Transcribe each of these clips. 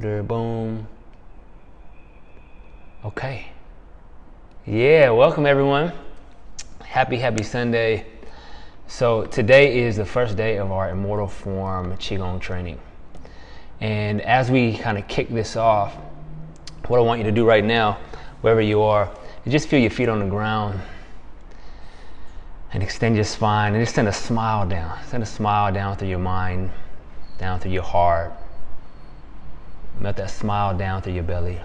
Boom. Okay. Yeah, welcome everyone. Happy Sunday. So today is the first day of our Immortal form Qigong training. And as we kind of kick this off, what I want you to do right now, wherever you are, is just feel your feet on the ground and extend your spine and just send a smile down. Send a smile down through your mind, down through your heart. Let that smile down through your belly.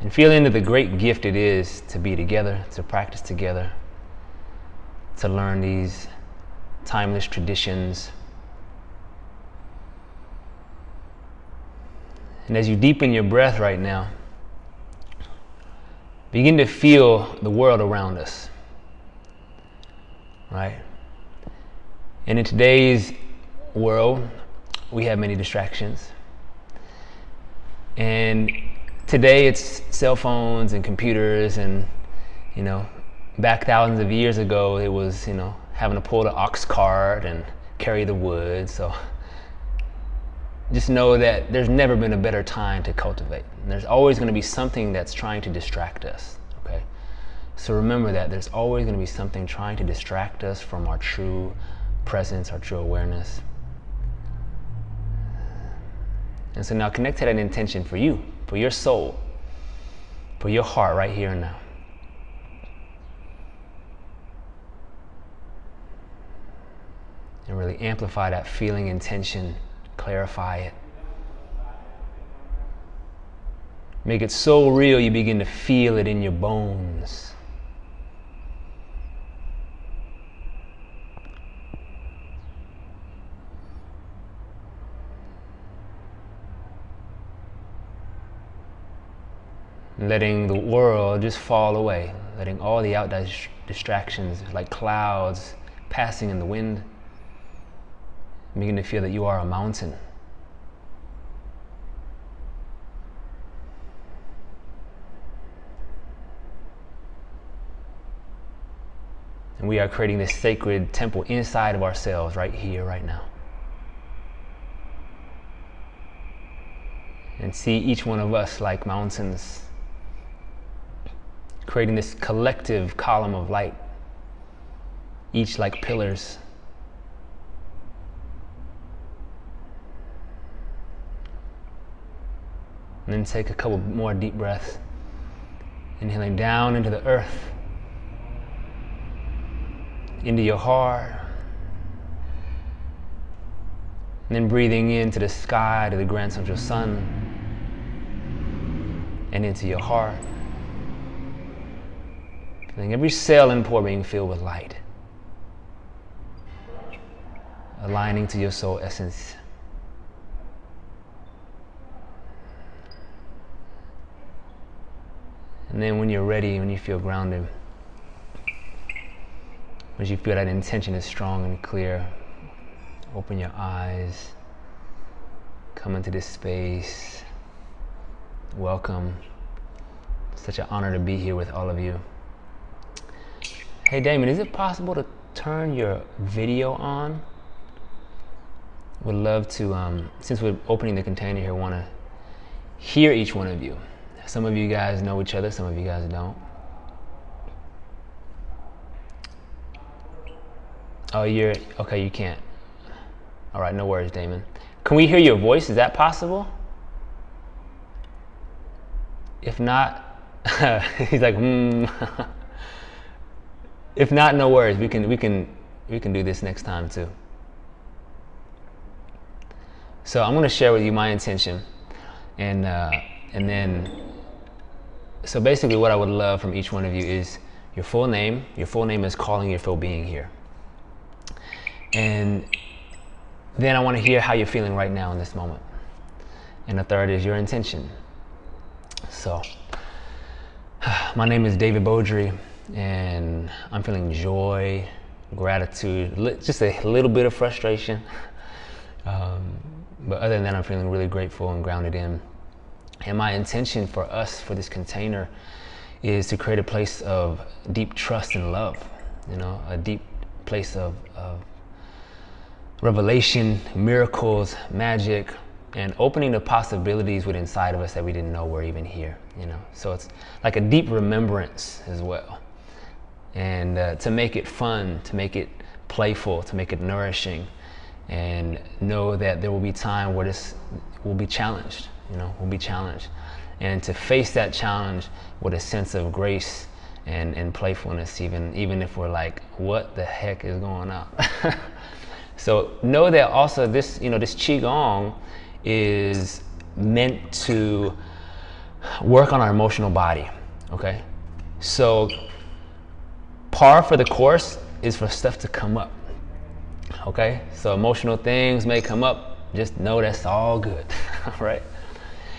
And feel into the great gift it is to be together, to practice together, to learn these timeless traditions. And as you deepen your breath right now, begin to feel the world around us, right? And in today's world, we have many distractions. And today it's cell phones and computers, and back thousands of years ago it was having to pull the ox cart and carry the wood. So just know that there's never been a better time to cultivate. And there's always going to be something that's trying to distract us, okay? So remember that there's always going to be something trying to distract us from our true presence, our true awareness. And so now connect to that intention for you, for your soul, for your heart right here and now. And really amplify that feeling, intention, clarify it. Make it so real you begin to feel it in your bones. Letting the world just fall away, letting all the outside distractions like clouds passing in the wind. Begin to feel that you are a mountain. And we are creating this sacred temple inside of ourselves right here, right now. And see each one of us like mountains, creating this collective column of light, each like pillars. And then take a couple more deep breaths, inhaling down into the earth, into your heart, and then breathing into the sky, to the grand central sun, and into your heart. Feeling every cell and pore being filled with light, aligning to your soul essence. And then when you're ready, when you feel grounded, when you feel that intention is strong and clear, open your eyes, come into this space. Welcome. Such an honor to be here with all of you. Hey Damon, is it possible to turn your video on? Would love to, since we're opening the container here, want to hear each one of you. Some of you guys know each other, some of you guys don't. Oh, okay, you can't. All right, no worries, Damon. Can we hear your voice? Is that possible? If not, he's like, If not, no worries. We can do this next time too. So I'm going to share with you my intention, and then, so basically what I would love from each one of you is your full name. Your full name is calling your full being here. And then I want to hear how you're feeling right now in this moment. And the third is your intention. So, my name is David Beaudry, and I'm feeling joy, gratitude, just a little bit of frustration. But other than that, I'm feeling really grateful and grounded in. And my intention for us, for this container, is to create a place of deep trust and love, a deep place of revelation, miracles, magic, and opening the possibilities within inside of us that we didn't know were even here, you know. So it's like a deep remembrance as well. And to make it fun, to make it playful, to make it nourishing, and know that there will be time where this will be challenged, you know, will be challenged. And to face that challenge with a sense of grace and playfulness, even if we're like, what the heck is going on? So know that also this, you know, this Qigong is meant to work on our emotional body, okay? So par for the course is for stuff to come up, okay? So emotional things may come up, just know that's all good, right?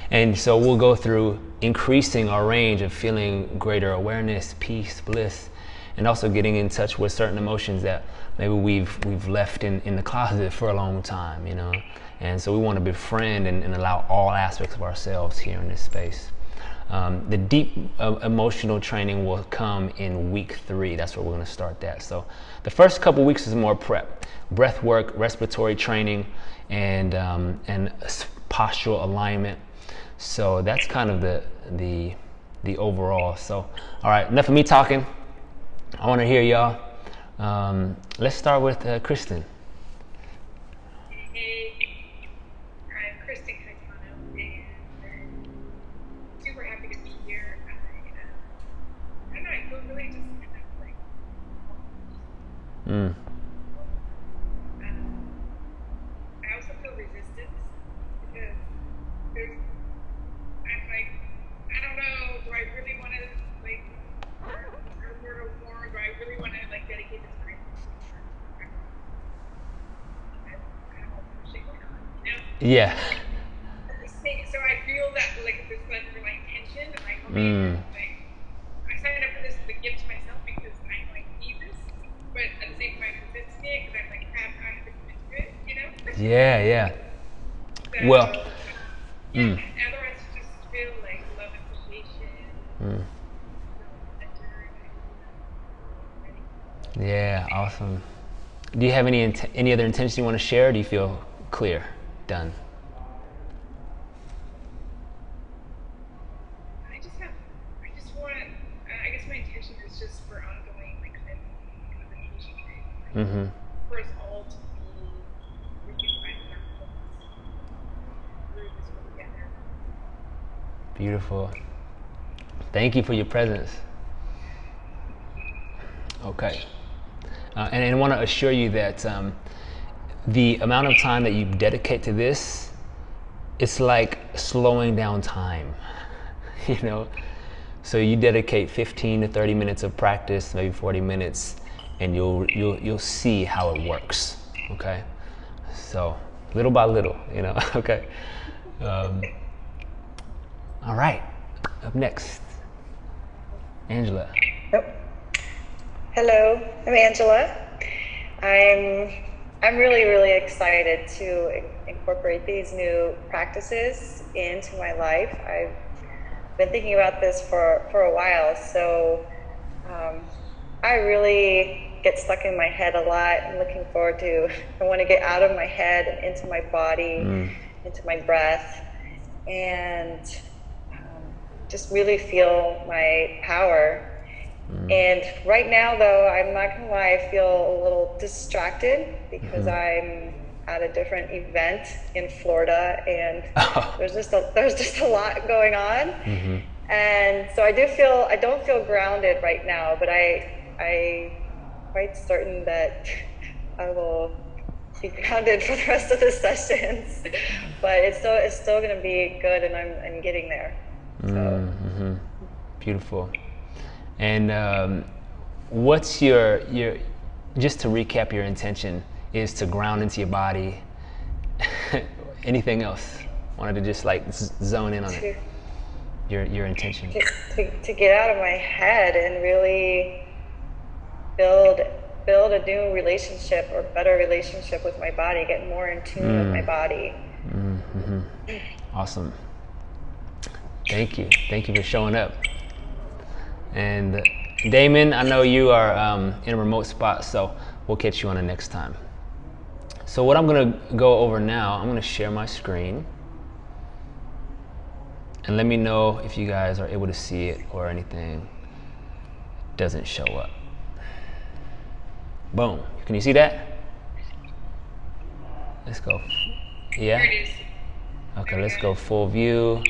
And so we'll go through increasing our range of feeling greater awareness, peace, bliss, and also getting in touch with certain emotions that maybe we've left in the closet for a long time, you know? And so we want to befriend and allow all aspects of ourselves here in this space. The deep emotional training will come in week 3. That's where we're going to start that. So the first couple weeks is more prep, breath work, respiratory training, and postural alignment. So that's kind of the overall. So all right, enough of me talking. I want to hear y'all. Let's start with Kristen. Hey, I'm Kristen Caetano, and super happy to be here. I don't know, I feel really just kind of like, I also feel resistance because I'm like, I don't know, do I really want to like learn more? Do I really want to like dedicate this time? Yeah. So I feel that like this like for my intention, and like, okay, like I signed up for this to give to myself because I like need this, but at the same time resisting it because I'm like, crap, I have to commit to it, you know? Yeah, yeah. So, Well, yeah, otherwise you just feel like love and appreciation. Yeah, awesome. Do you have any other intentions you want to share, or do you feel clear? Done. I just want, I guess my intention is just for ongoing like communication training. For us all to be reunified with our purpose through this work together. Beautiful. Thank you for your presence. Okay. And I want to assure you that the amount of time that you dedicate to this, it's like slowing down time, you know? So you dedicate 15 to 30 minutes of practice, maybe 40 minutes, and you'll see how it works, okay? So little by little, you know, okay? All right, up next, Angela. Hello, I'm Angela. I'm really, really excited to incorporate these new practices into my life. I've been thinking about this for a while, so I really get stuck in my head a lot. I'm looking forward to, I want to get out of my head and into my body, into my breath, and just really feel my power. And right now, though, I'm not gonna lie, I feel a little distracted because I'm at a different event in Florida, and there's just a lot going on. And so I don't feel grounded right now, but I'm quite certain that I will be grounded for the rest of the sessions. But it's still gonna be good, and I'm getting there. So. Beautiful. And what's your, just to recap, your intention is to ground into your body. Anything else? Wanted to just like zone in on it. Your intention. To get out of my head and really build a new relationship or better relationship with my body, get more in tune with my body. Awesome. Thank you for showing up. And Damon, I know you are in a remote spot, so we'll catch you on the next time. So what I'm gonna go over now, I'm gonna share my screen. And let me know if you guys are able to see it or anything doesn't show up. Boom. Can you see that? Let's go. Yeah? Here it is. Okay, let's go full view.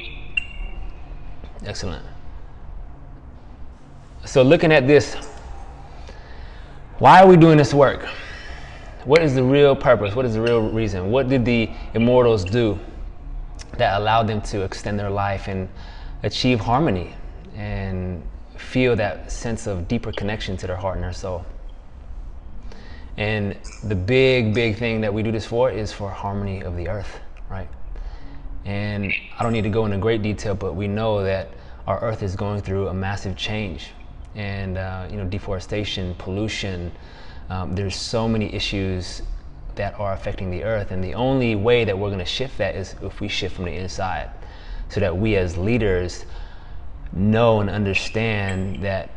Excellent. So looking at this, why are we doing this work? What is the real purpose? What is the real reason? What did the Immortals do that allowed them to extend their life and achieve harmony and feel that sense of deeper connection to their heart and their soul? And the big thing that we do this for is for harmony of the earth, right? And I don't need to go into great detail, but we know that our earth is going through a massive change, and deforestation, pollution. There's so many issues that are affecting the earth, and the only way that we're going to shift that is if we shift from the inside, so that we as leaders know and understand that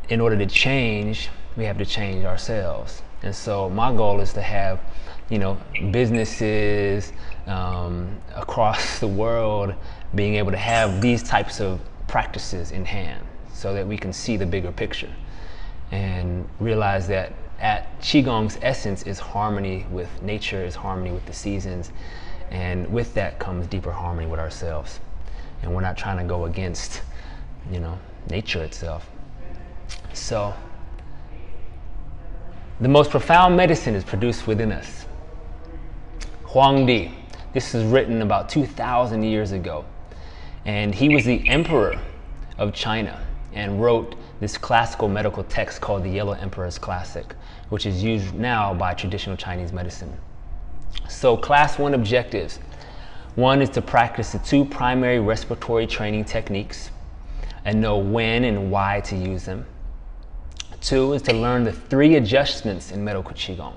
in order to change, we have to change ourselves. And so my goal is to have, businesses across the world being able to have these types of practices in hand, so that we can see the bigger picture and realize that at Qigong's essence is harmony with nature, is harmony with the seasons, and with that comes deeper harmony with ourselves. And we're not trying to go against, nature itself. So the most profound medicine is produced within us. Huangdi, this is written about 2,000 years ago, and he was the emperor of China and wrote this classical medical text called the Yellow Emperor's Classic, which is used now by traditional Chinese medicine. So class 1 objectives. 1 is to practice the 2 primary respiratory training techniques and know when and why to use them. 2 is to learn the 3 adjustments in medical Qigong.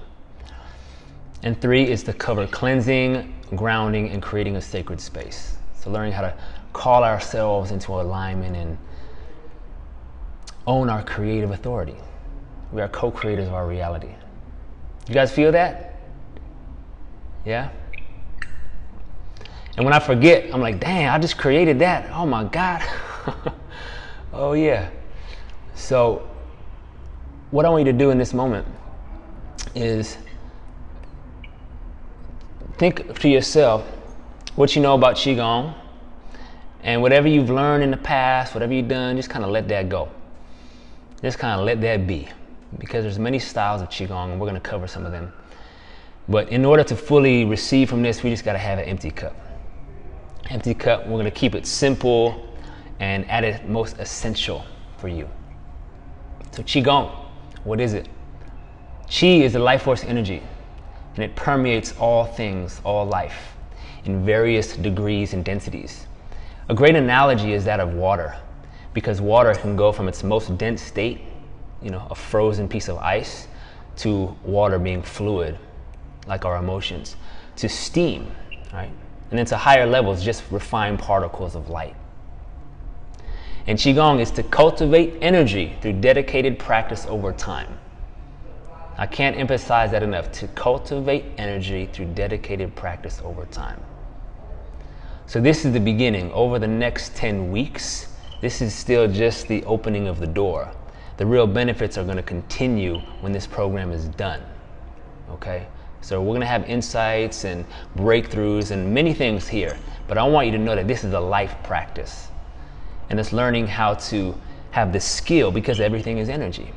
And 3 is to cover cleansing, grounding, and creating a sacred space. So learning how to call ourselves into alignment and own our creative authority. We are co-creators of our reality. You guys feel that? Yeah? And when I forget, I'm like, dang, I just created that. Oh my God. Oh yeah. So what I want you to do in this moment is think to yourself what you know about Qigong, and whatever you've learned in the past, whatever you've done, just kind of let that go. Just kind of let that be, because there's many styles of Qigong and we're going to cover some of them. But in order to fully receive from this, we just got to have an empty cup. Empty cup, we're going to keep it simple and at its most essential for you. So Qigong, what is it? Qi is the life force energy, and it permeates all things, all life, in various degrees and densities. A great analogy is that of water, because water can go from its most dense state, a frozen piece of ice, to water being fluid, like our emotions, to steam, right? And then to higher levels, just refined particles of light. And Qigong is to cultivate energy through dedicated practice over time. I can't emphasize that enough, to cultivate energy through dedicated practice over time. So this is the beginning. Over the next 10 weeks, this is still just the opening of the door. The real benefits are going to continue when this program is done. Okay? So we're going to have insights and breakthroughs and many things here. But I want you to know that this is a life practice. And it's learning how to have the skill, because everything is energy.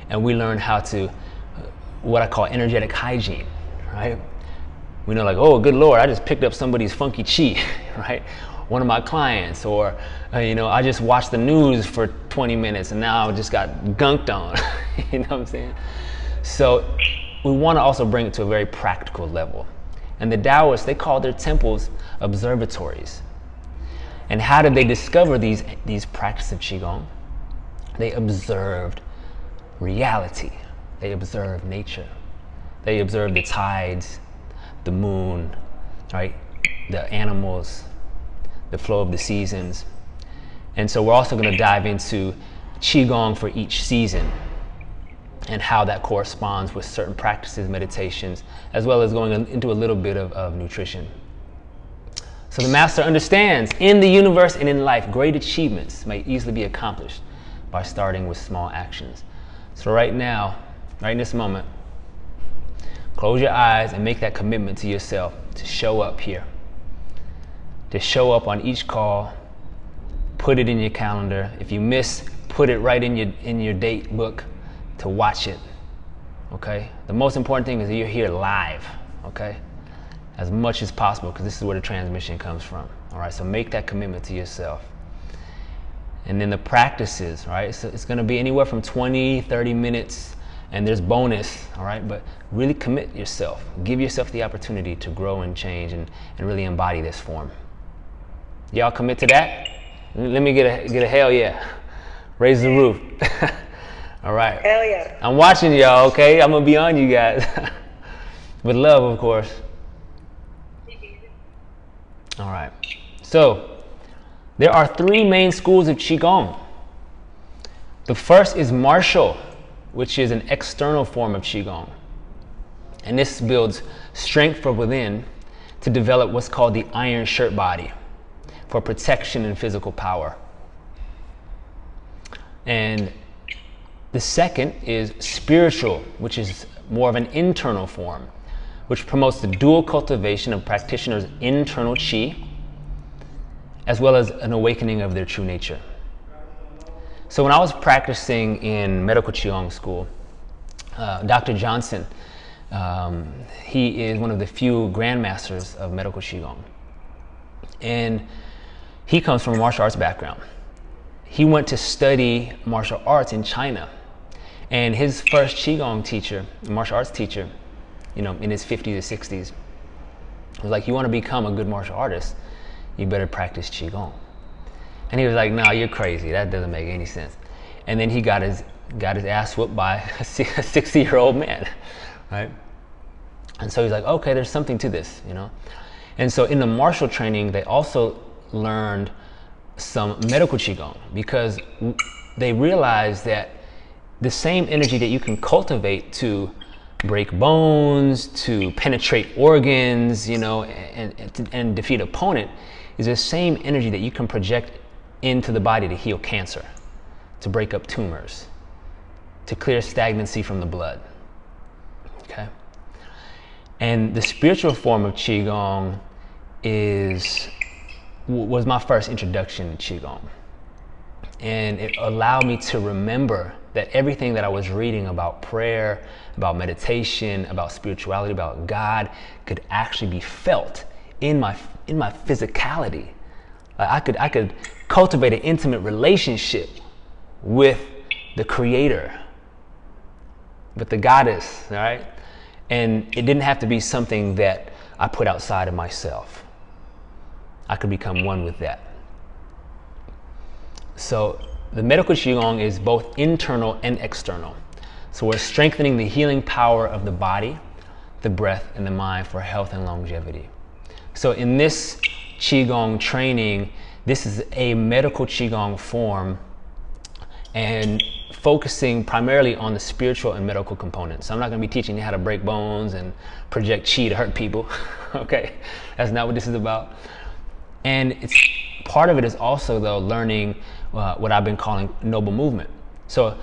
And we learn how to, what I call energetic hygiene, right? We know, like, oh, good Lord, I just picked up somebody's funky chi, right? One of my clients, or, I just watched the news for 20 minutes and now I just got gunked on, you know what I'm saying? So we want to also bring it to a very practical level. And the Taoists, they call their temples observatories. And how did they discover these practices of Qigong? They observed reality. They observed nature. They observed the tides, the moon, right? The animals, the flow of the seasons. And so we're also going to dive into Qigong for each season and how that corresponds with certain practices, meditations, as well as going into a little bit of nutrition. So the master understands in the universe and in life, great achievements may easily be accomplished by starting with small actions. So right now, right in this moment, close your eyes and make that commitment to yourself to show up here. To show up on each call, put it in your calendar. If you miss, put it right in your date book to watch it. Okay? The most important thing is that you're here live, okay? As much as possible, because this is where the transmission comes from. All right, so make that commitment to yourself. And then the practices, right? So it's going to be anywhere from 20, 30 minutes, and there's bonus, all right? But really commit yourself. Give yourself the opportunity to grow and change and really embody this form. Y'all commit to that? Let me get a hell yeah. Raise the roof. All right. Hell yeah. I'm watching y'all, okay? I'm going to be on you guys. With love, of course. All right. So, there are 3 main schools of Qigong. The first is martial, which is an external form of Qigong. And this builds strength from within to develop what's called the iron shirt body for protection and physical power. And the second is spiritual, which is more of an internal form, which promotes the dual cultivation of practitioners' internal qi, as well as an awakening of their true nature. So when I was practicing in medical Qigong school, Dr. Johnson, he is one of the few grandmasters of medical Qigong. And he comes from a martial arts background. He went to study martial arts in China. And his first Qigong teacher, martial arts teacher, you know, in his 50s or 60s, was like, you want to become a good martial artist, you better practice Qigong. And he was like, no, you're crazy. That doesn't make any sense. And then he got his ass whooped by a 60-year-old man, right? And so he's like, okay, there's something to this, you know? And so in the martial training, they also learned some medical Qigong, because they realized that the same energy that you can cultivate to break bones, to penetrate organs, you know, and defeat an opponent, is the same energy that you can project into the body to heal cancer, to break up tumors, to clear stagnancy from the blood. Okay? And the spiritual form of Qigong was my first introduction to Qigong. And it allowed me to remember that everything that I was reading about prayer, about meditation, about spirituality, about God, could actually be felt in my physicality. Like I could cultivate an intimate relationship with the Creator, with the Goddess, all right? And it didn't have to be something that I put outside of myself. I could become one with that. So the medical Qigong is both internal and external. So we're strengthening the healing power of the body, the breath, and the mind for health and longevity. So in this Qigong training, this is a medical Qigong form and focusing primarily on the spiritual and medical components. So I'm not going to be teaching you how to break bones and project qi to hurt people. Okay, that's not what this is about. And part of it is also, though, learning what I've been calling noble movement. So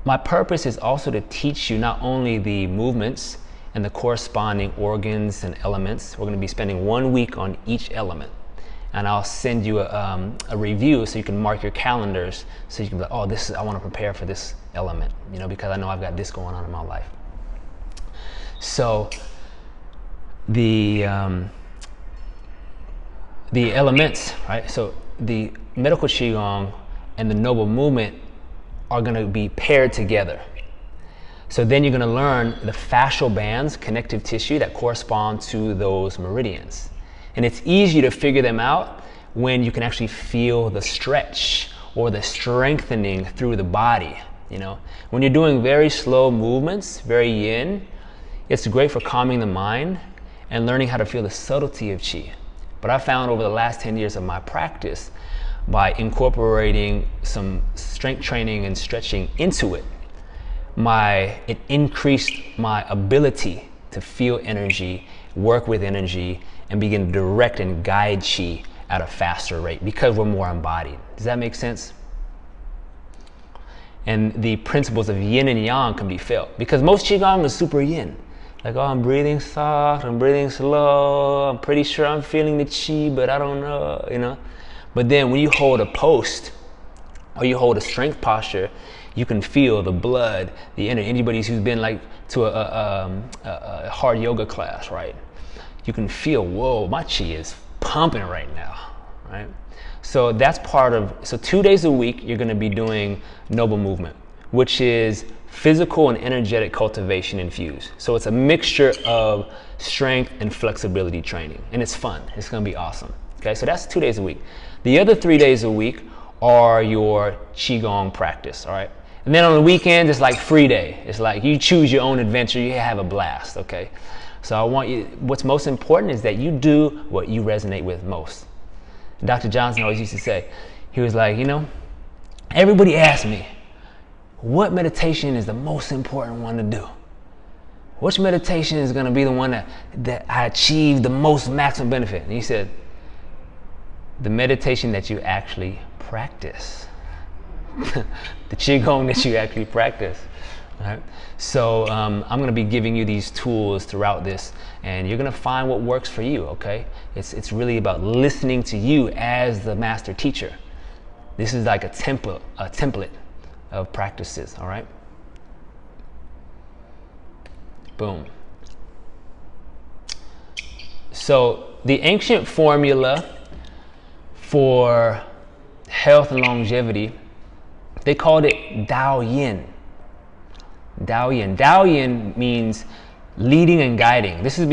my purpose is also to teach you not only the movements and the corresponding organs and elements. We're going to be spending 1 week on each element. And I'll send you a review so you can mark your calendars, so you can be like, oh, I want to prepare for this element, you know, because I know I've got this going on in my life. So the elements, right? So the medical Qigong and the noble movement are going to be paired together. So then you're going to learn the fascial bands, connective tissue that correspond to those meridians. And it's easy to figure them out when you can actually feel the stretch or the strengthening through the body, you know. When you're doing very slow movements, very yin, it's great for calming the mind and learning how to feel the subtlety of qi. But I found over the last 10 years of my practice, by incorporating some strength training and stretching into it, it increased my ability to feel energy, work with energy, and begin to direct and guide Qi at a faster rate because we're more embodied. Does that make sense? And the principles of yin and yang can be felt because most Qigong is super yin. Like, oh, I'm breathing soft, I'm breathing slow, I'm pretty sure I'm feeling the Qi, but I don't know, you know. But then when you hold a post or you hold a strength posture, you can feel the blood, the energy. Anybody who's been like to a hard yoga class, right? You can feel, whoa, my Qi is pumping right now, right? So that's part of, so 2 days a week, you're gonna be doing noble movement, which is physical and energetic cultivation infused. So it's a mixture of strength and flexibility training, and it's fun. It's gonna be awesome. Okay, so that's 2 days a week. The other 3 days a week are your Qigong practice, all right? And then on the weekends, it's like free day. It's like you choose your own adventure, you have a blast, okay? So I want you, what's most important is that you do what you resonate with most. Dr. Johnson always used to say, he was like, you know, everybody asks me, what meditation is the most important one to do? Which meditation is going to be the one that I achieve the most maximum benefit? And he said, the meditation that you actually practice. The Qigong that you actually practice. Right? So I'm going to be giving you these tools throughout this, and you're going to find what works for you, okay? It's really about listening to you as the master teacher. This is like a template of practices, all right? Boom. So the ancient formula for health and longevity, they called it Dao Yin. Dao Yin. Dao Yin means leading and guiding. This is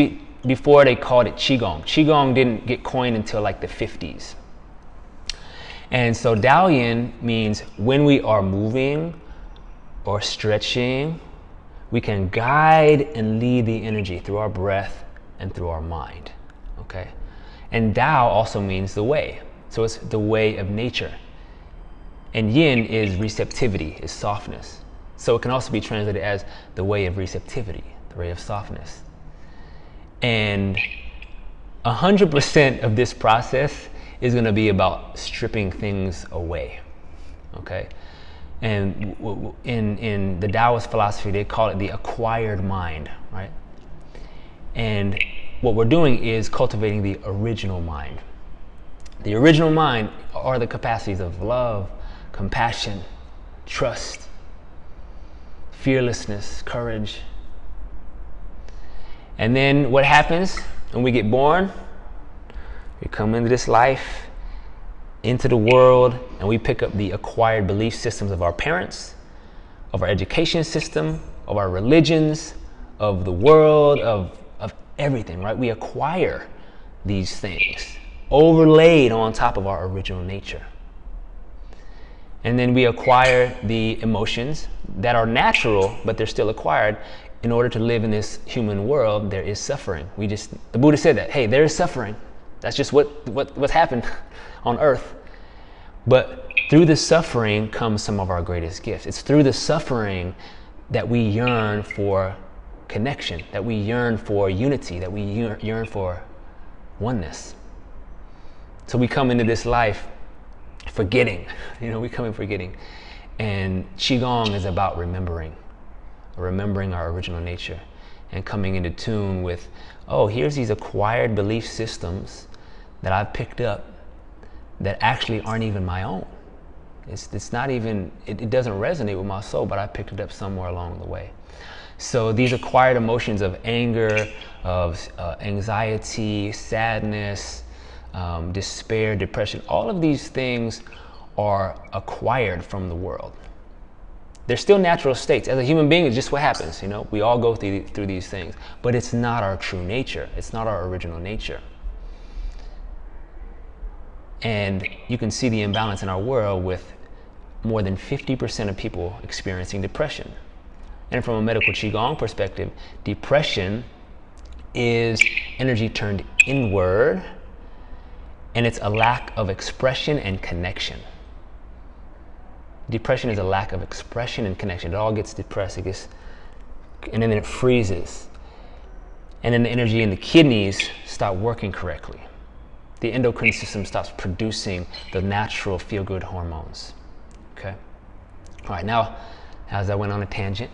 before they called it Qigong. Qigong didn't get coined until like the 50s. And so Dao Yin means when we are moving or stretching, we can guide and lead the energy through our breath and through our mind, okay? And Dao also means the way. So it's the way of nature. And Yin is receptivity, is softness. So it can also be translated as the way of receptivity, the way of softness. And 100% of this process is going to be about stripping things away, okay? And in the Taoist philosophy, they call it the acquired mind, right? And what we're doing is cultivating the original mind. The original mind are the capacities of love, compassion, trust, fearlessness, courage. And then what happens when we get born? We come into this life, into the world, and we pick up the acquired belief systems of our parents, of our education system, of our religions, of the world, of everything, right? We acquire these things overlaid on top of our original nature. And then we acquire the emotions that are natural, but they're still acquired. In order to live in this human world, there is suffering. The Buddha said that, hey, there is suffering. That's just what's happened on earth. But through the suffering comes some of our greatest gifts. It's through the suffering that we yearn for connection, that we yearn for unity, that we yearn for oneness. So we come into this life forgetting, we come in forgetting. And Qigong is about remembering our original nature and coming into tune with, oh, here's these acquired belief systems that I've picked up that actually aren't even my own. It's not even, it doesn't resonate with my soul, but I picked it up somewhere along the way. So these acquired emotions of anger, of anxiety, sadness, despair, depression, all of these things are acquired from the world. They're still natural states. As a human being, it's just what happens, we all go through these things, but it's not our true nature. It's not our original nature. And you can see the imbalance in our world with more than 50% of people experiencing depression. And from a medical Qigong perspective, depression is energy turned inward, and it's a lack of expression and connection. Depression is a lack of expression and connection. It all gets depressed, and then it freezes. And then the energy in the kidneys stop working correctly. The endocrine system stops producing the natural feel-good hormones. Okay. All right, now, as I went on a tangent,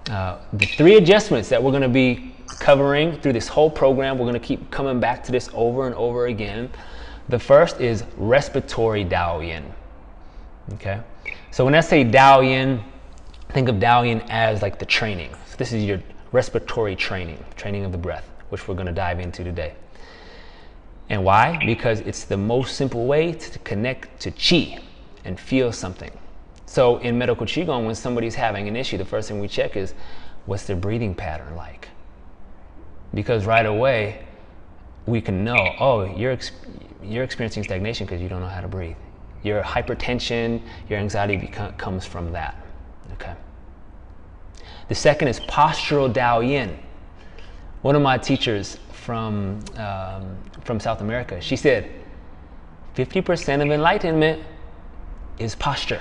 the 3 adjustments that we're going to be covering through this whole program, we're going to keep coming back to this over and over again. The first is respiratory Dao-yin. Okay. So when I say Dao-yin, think of Dao-yin as like the training. So this is your respiratory training of the breath, which we're going to dive into today. And why? Because it's the most simple way to connect to Qi and feel something. So in medical Qigong, when somebody's having an issue, the first thing we check is, what's their breathing pattern like? Because right away, we can know, oh, you're experiencing stagnation because you don't know how to breathe. Your hypertension, your anxiety comes from that. Okay. The second is postural Dao-yin. One of my teachers from South America, she said, 50% of enlightenment is posture.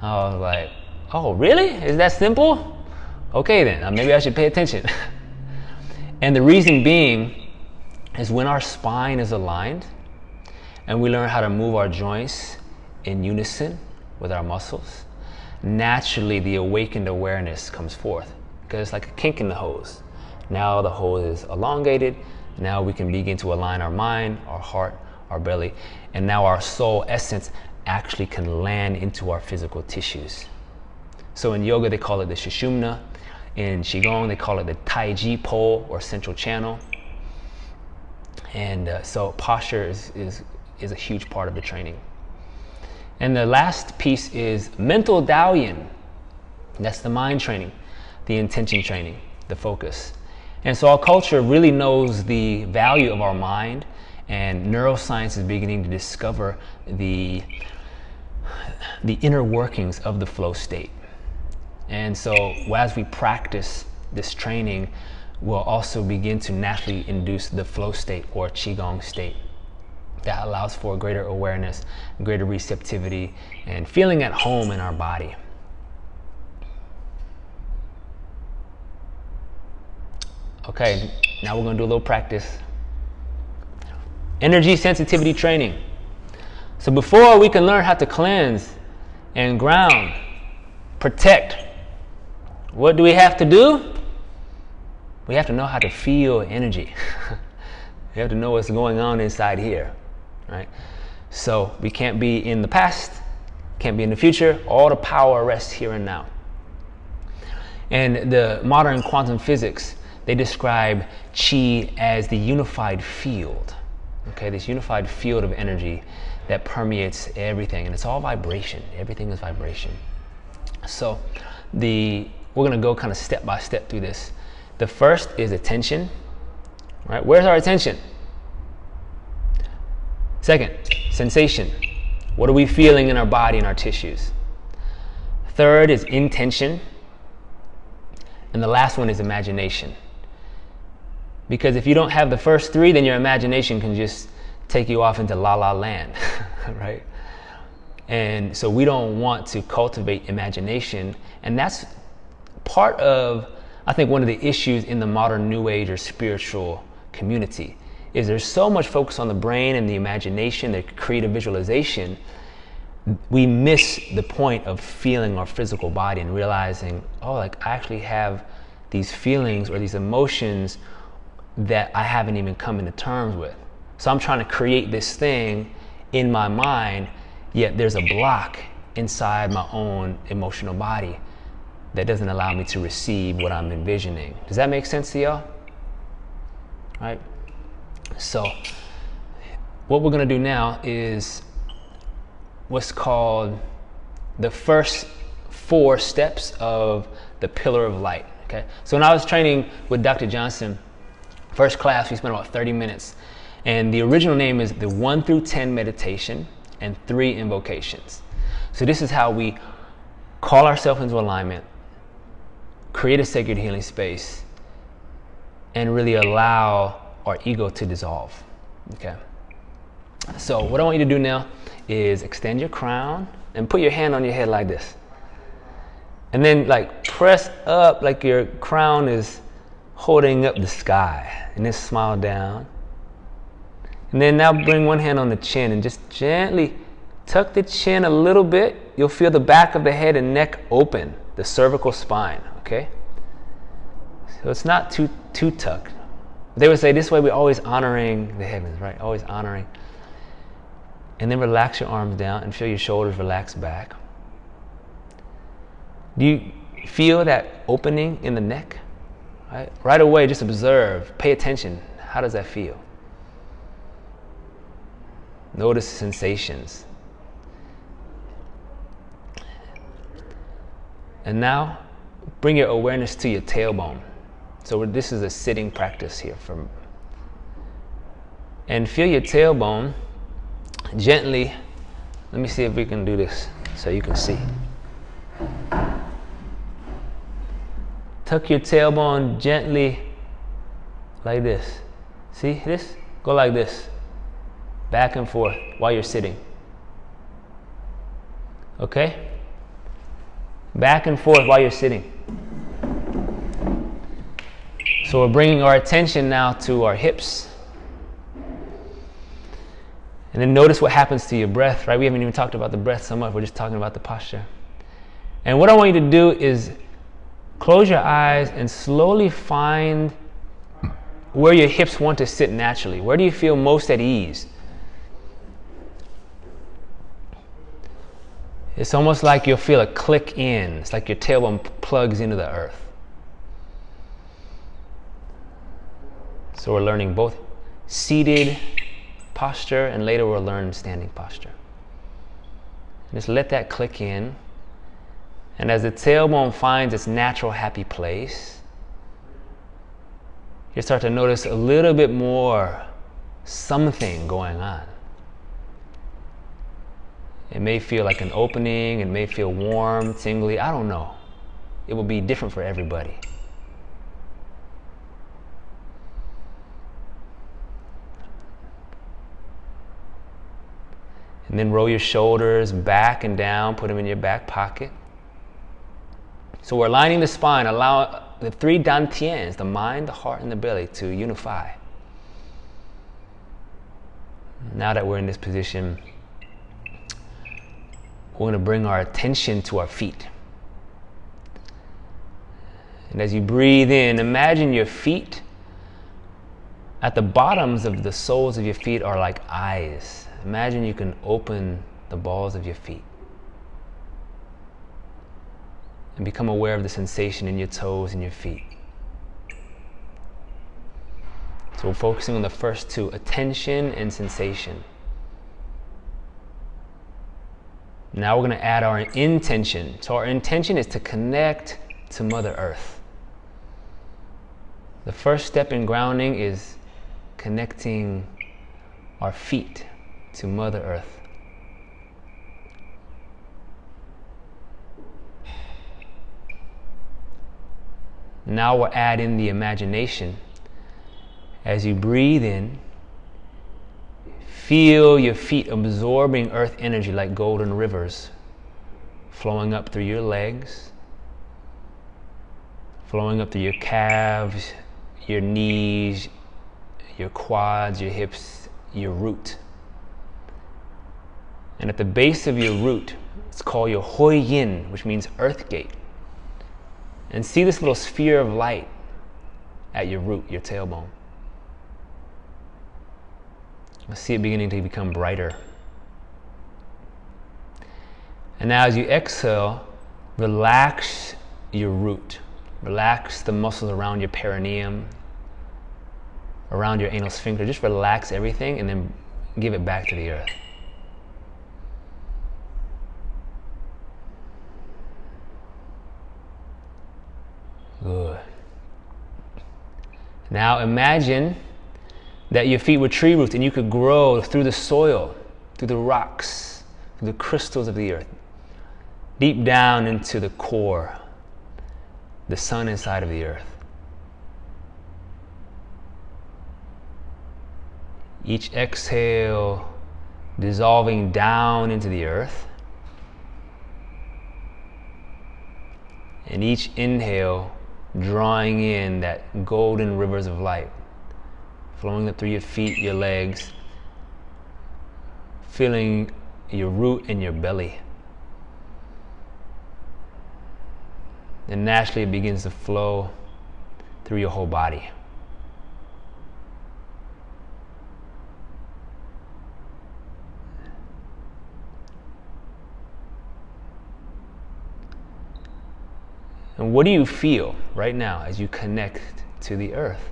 I was like, oh, really? Is that simple? Okay, then, maybe I should pay attention. And the reason being is when our spine is aligned and we learn how to move our joints in unison with our muscles, naturally the awakened awareness comes forth, because it's like a kink in the hose. Now the hose is elongated. Now we can begin to align our mind, our heart, our belly, and now our soul essence actually can land into our physical tissues. So in yoga they call it the Sushumna. In Qigong they call it the Taiji pole or central channel. And so posture is a huge part of the training. And the last piece is mental Dao-yin. That's the mind training, the intention training, the focus. And so our culture really knows the value of our mind, and neuroscience is beginning to discover the inner workings of the flow state. And so as we practice this training, we'll also begin to naturally induce the flow state or Qigong state that allows for greater awareness, greater receptivity, and feeling at home in our body. Okay, now we're going to do a little practice. Energy sensitivity training. So before we can learn how to cleanse and ground, protect, what do we have to do? We have to know how to feel energy. We have to know what's going on inside here, right? So we can't be in the past, can't be in the future. All the power rests here and now. And the modern quantum physics, they describe Qi as the unified field. Okay, this unified field of energy that permeates everything, and it's all vibration. Everything is vibration. So we're going to go kind of step by step through this. The first is attention. Right? Where's our attention? Second, sensation. What are we feeling in our body and our tissues? Third is intention. And the last one is imagination. Because if you don't have the first 3, then your imagination can just take you off into la la land, right? And so we don't want to cultivate imagination. And that's part of, I think, one of the issues in the modern New Age or spiritual community is there's so much focus on the brain and the imagination, the creative visualization. We miss the point of feeling our physical body and realizing, oh, like I actually have these feelings or these emotions that I haven't even come into terms with. So I'm trying to create this thing in my mind, yet there's a block inside my own emotional body that doesn't allow me to receive what I'm envisioning. Does that make sense to y'all? Right? So what we're going to do now is what's called the first 4 steps of the pillar of light. Okay? So when I was training with Dr. Johnson, first class, we spent about 30 minutes. And the original name is the 1 through 10 meditation and 3 invocations. So this is how we call ourselves into alignment, create a sacred healing space, and really allow our ego to dissolve. Okay. So what I want you to do now is extend your crown and put your hand on your head like this. And then like press up like your crown is holding up the sky. And then smile down. And then now bring one hand on the chin and just gently tuck the chin a little bit. You'll feel the back of the head and neck open, the cervical spine, okay? So it's not too tucked. They would say this way we're always honoring the heavens, right? Always honoring. And then relax your arms down and feel your shoulders relax back. Do you feel that opening in the neck? Right away, just observe, pay attention. How does that feel? Notice the sensations. And now, bring your awareness to your tailbone. So this is a sitting practice here. And feel your tailbone gently. Let me see if we can do this so you can see. Tuck your tailbone gently like this. See this? Go like this. Back and forth while you're sitting. Okay? Back and forth while you're sitting. So we're bringing our attention now to our hips. And then notice what happens to your breath, right? We haven't even talked about the breath so much. We're just talking about the posture. And what I want you to do is close your eyes and slowly find where your hips want to sit naturally. Where do you feel most at ease? It's almost like you'll feel a click in. It's like your tailbone plugs into the earth. So we're learning both seated posture and later we'll learn standing posture. Just let that click in. And as the tailbone finds its natural happy place, you start to notice a little bit more something going on. It may feel like an opening, it may feel warm, tingly, I don't know. It will be different for everybody. And then roll your shoulders back and down, put them in your back pocket. So we're aligning the spine, allow the three dantians, the mind, the heart, and the belly, to unify. Now that we're in this position, we're going to bring our attention to our feet. And as you breathe in, imagine your feet at the bottoms of the soles of your feet are like eyes. Imagine you can open the balls of your feet and become aware of the sensation in your toes and your feet. So we're focusing on the first two, attention and sensation. Now we're going to add our intention. So our intention is to connect to Mother Earth. The first step in grounding is connecting our feet to Mother Earth. Now we'll add in the imagination. As you breathe in, feel your feet absorbing earth energy like golden rivers, flowing up through your legs, flowing up through your calves, your knees, your quads, your hips, your root. And at the base of your root, it's called your Hoi Yin, which means earth gate. And see this little sphere of light at your root, your tailbone. I see it beginning to become brighter. And now as you exhale, relax your root. Relax the muscles around your perineum, around your anal sphincter. Just relax everything and then give it back to the earth. Good. Now imagine that your feet were tree roots and you could grow through the soil, through the rocks, through the crystals of the earth, deep down into the core, the sun inside of the earth. Each exhale dissolving down into the earth, and each inhale drawing in that golden rivers of light, flowing up through your feet, your legs, feeling your root and your belly. And naturally it begins to flow through your whole body. And what do you feel right now as you connect to the earth?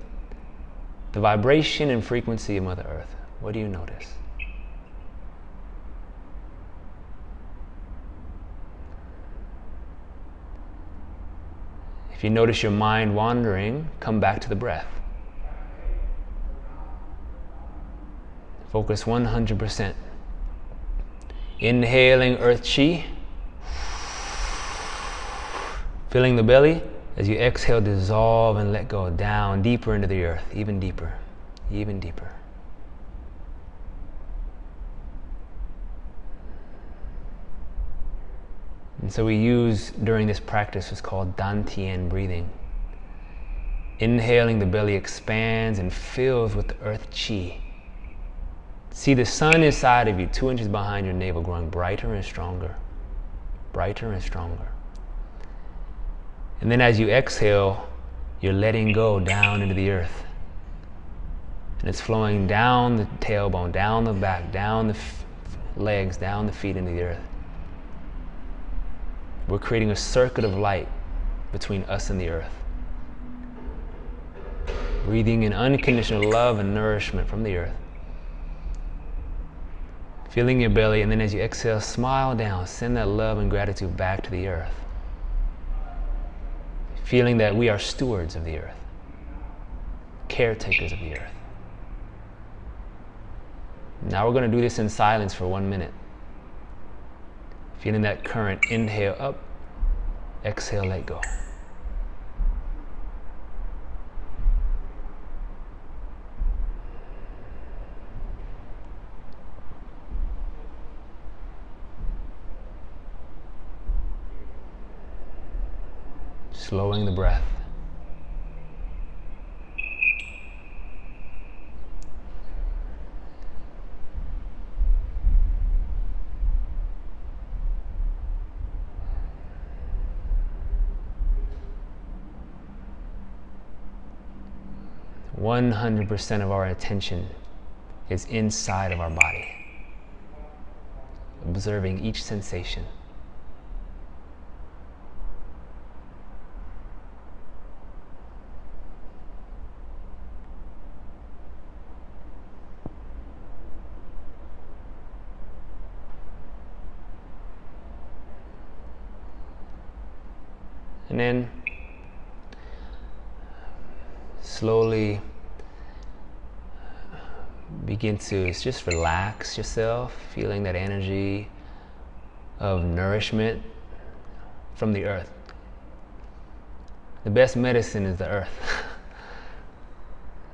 The vibration and frequency of Mother Earth. What do you notice? If you notice your mind wandering, come back to the breath. Focus 100%. Inhaling earth chi. Filling the belly. As you exhale, dissolve and let go down deeper into the earth, even deeper, even deeper. And so we use during this practice what's called Dantian breathing. Inhaling, the belly expands and fills with the earth chi. See the sun inside of you, 2 inches behind your navel, growing brighter and stronger, brighter and stronger. And then as you exhale, you're letting go down into the earth. And it's flowing down the tailbone, down the back, down the legs, down the feet into the earth. We're creating a circuit of light between us and the earth. Breathing in unconditional love and nourishment from the earth. Feeling your belly, and then as you exhale, smile down. Send that love and gratitude back to the earth. Feeling that we are stewards of the earth, caretakers of the earth. Now we're going to do this in silence for 1 minute. Feeling that current, inhale up, exhale, let go. Slowing the breath. One 100% of our attention is inside of our body, observing each sensation. And then slowly begin to just relax yourself, feeling that energy of nourishment from the earth. The best medicine is the earth.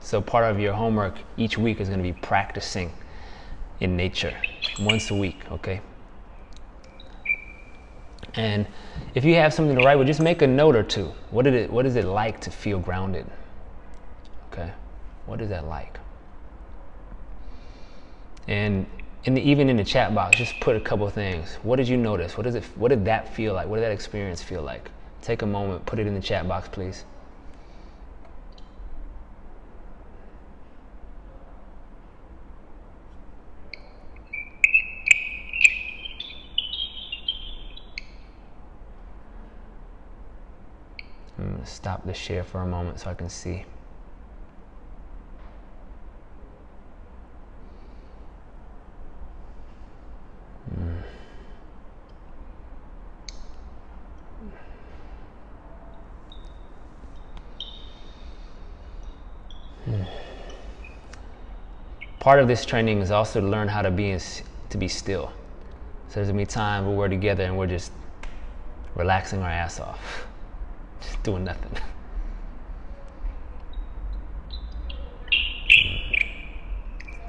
So part of your homework each week is going to be practicing in nature once a week, okay? And if you have something to write with, just make a note or two. What is it like to feel grounded? Okay, what is that like? And even in the chat box, just put a couple things. What did you notice? What did that feel like? What did that experience feel like? Take a moment, put it in the chat box, please. I'm going to stop the share for a moment so I can see. Part of this training is also to learn how to be still. So there's gonna be time where we're together and we're just relaxing our ass off, just doing nothing.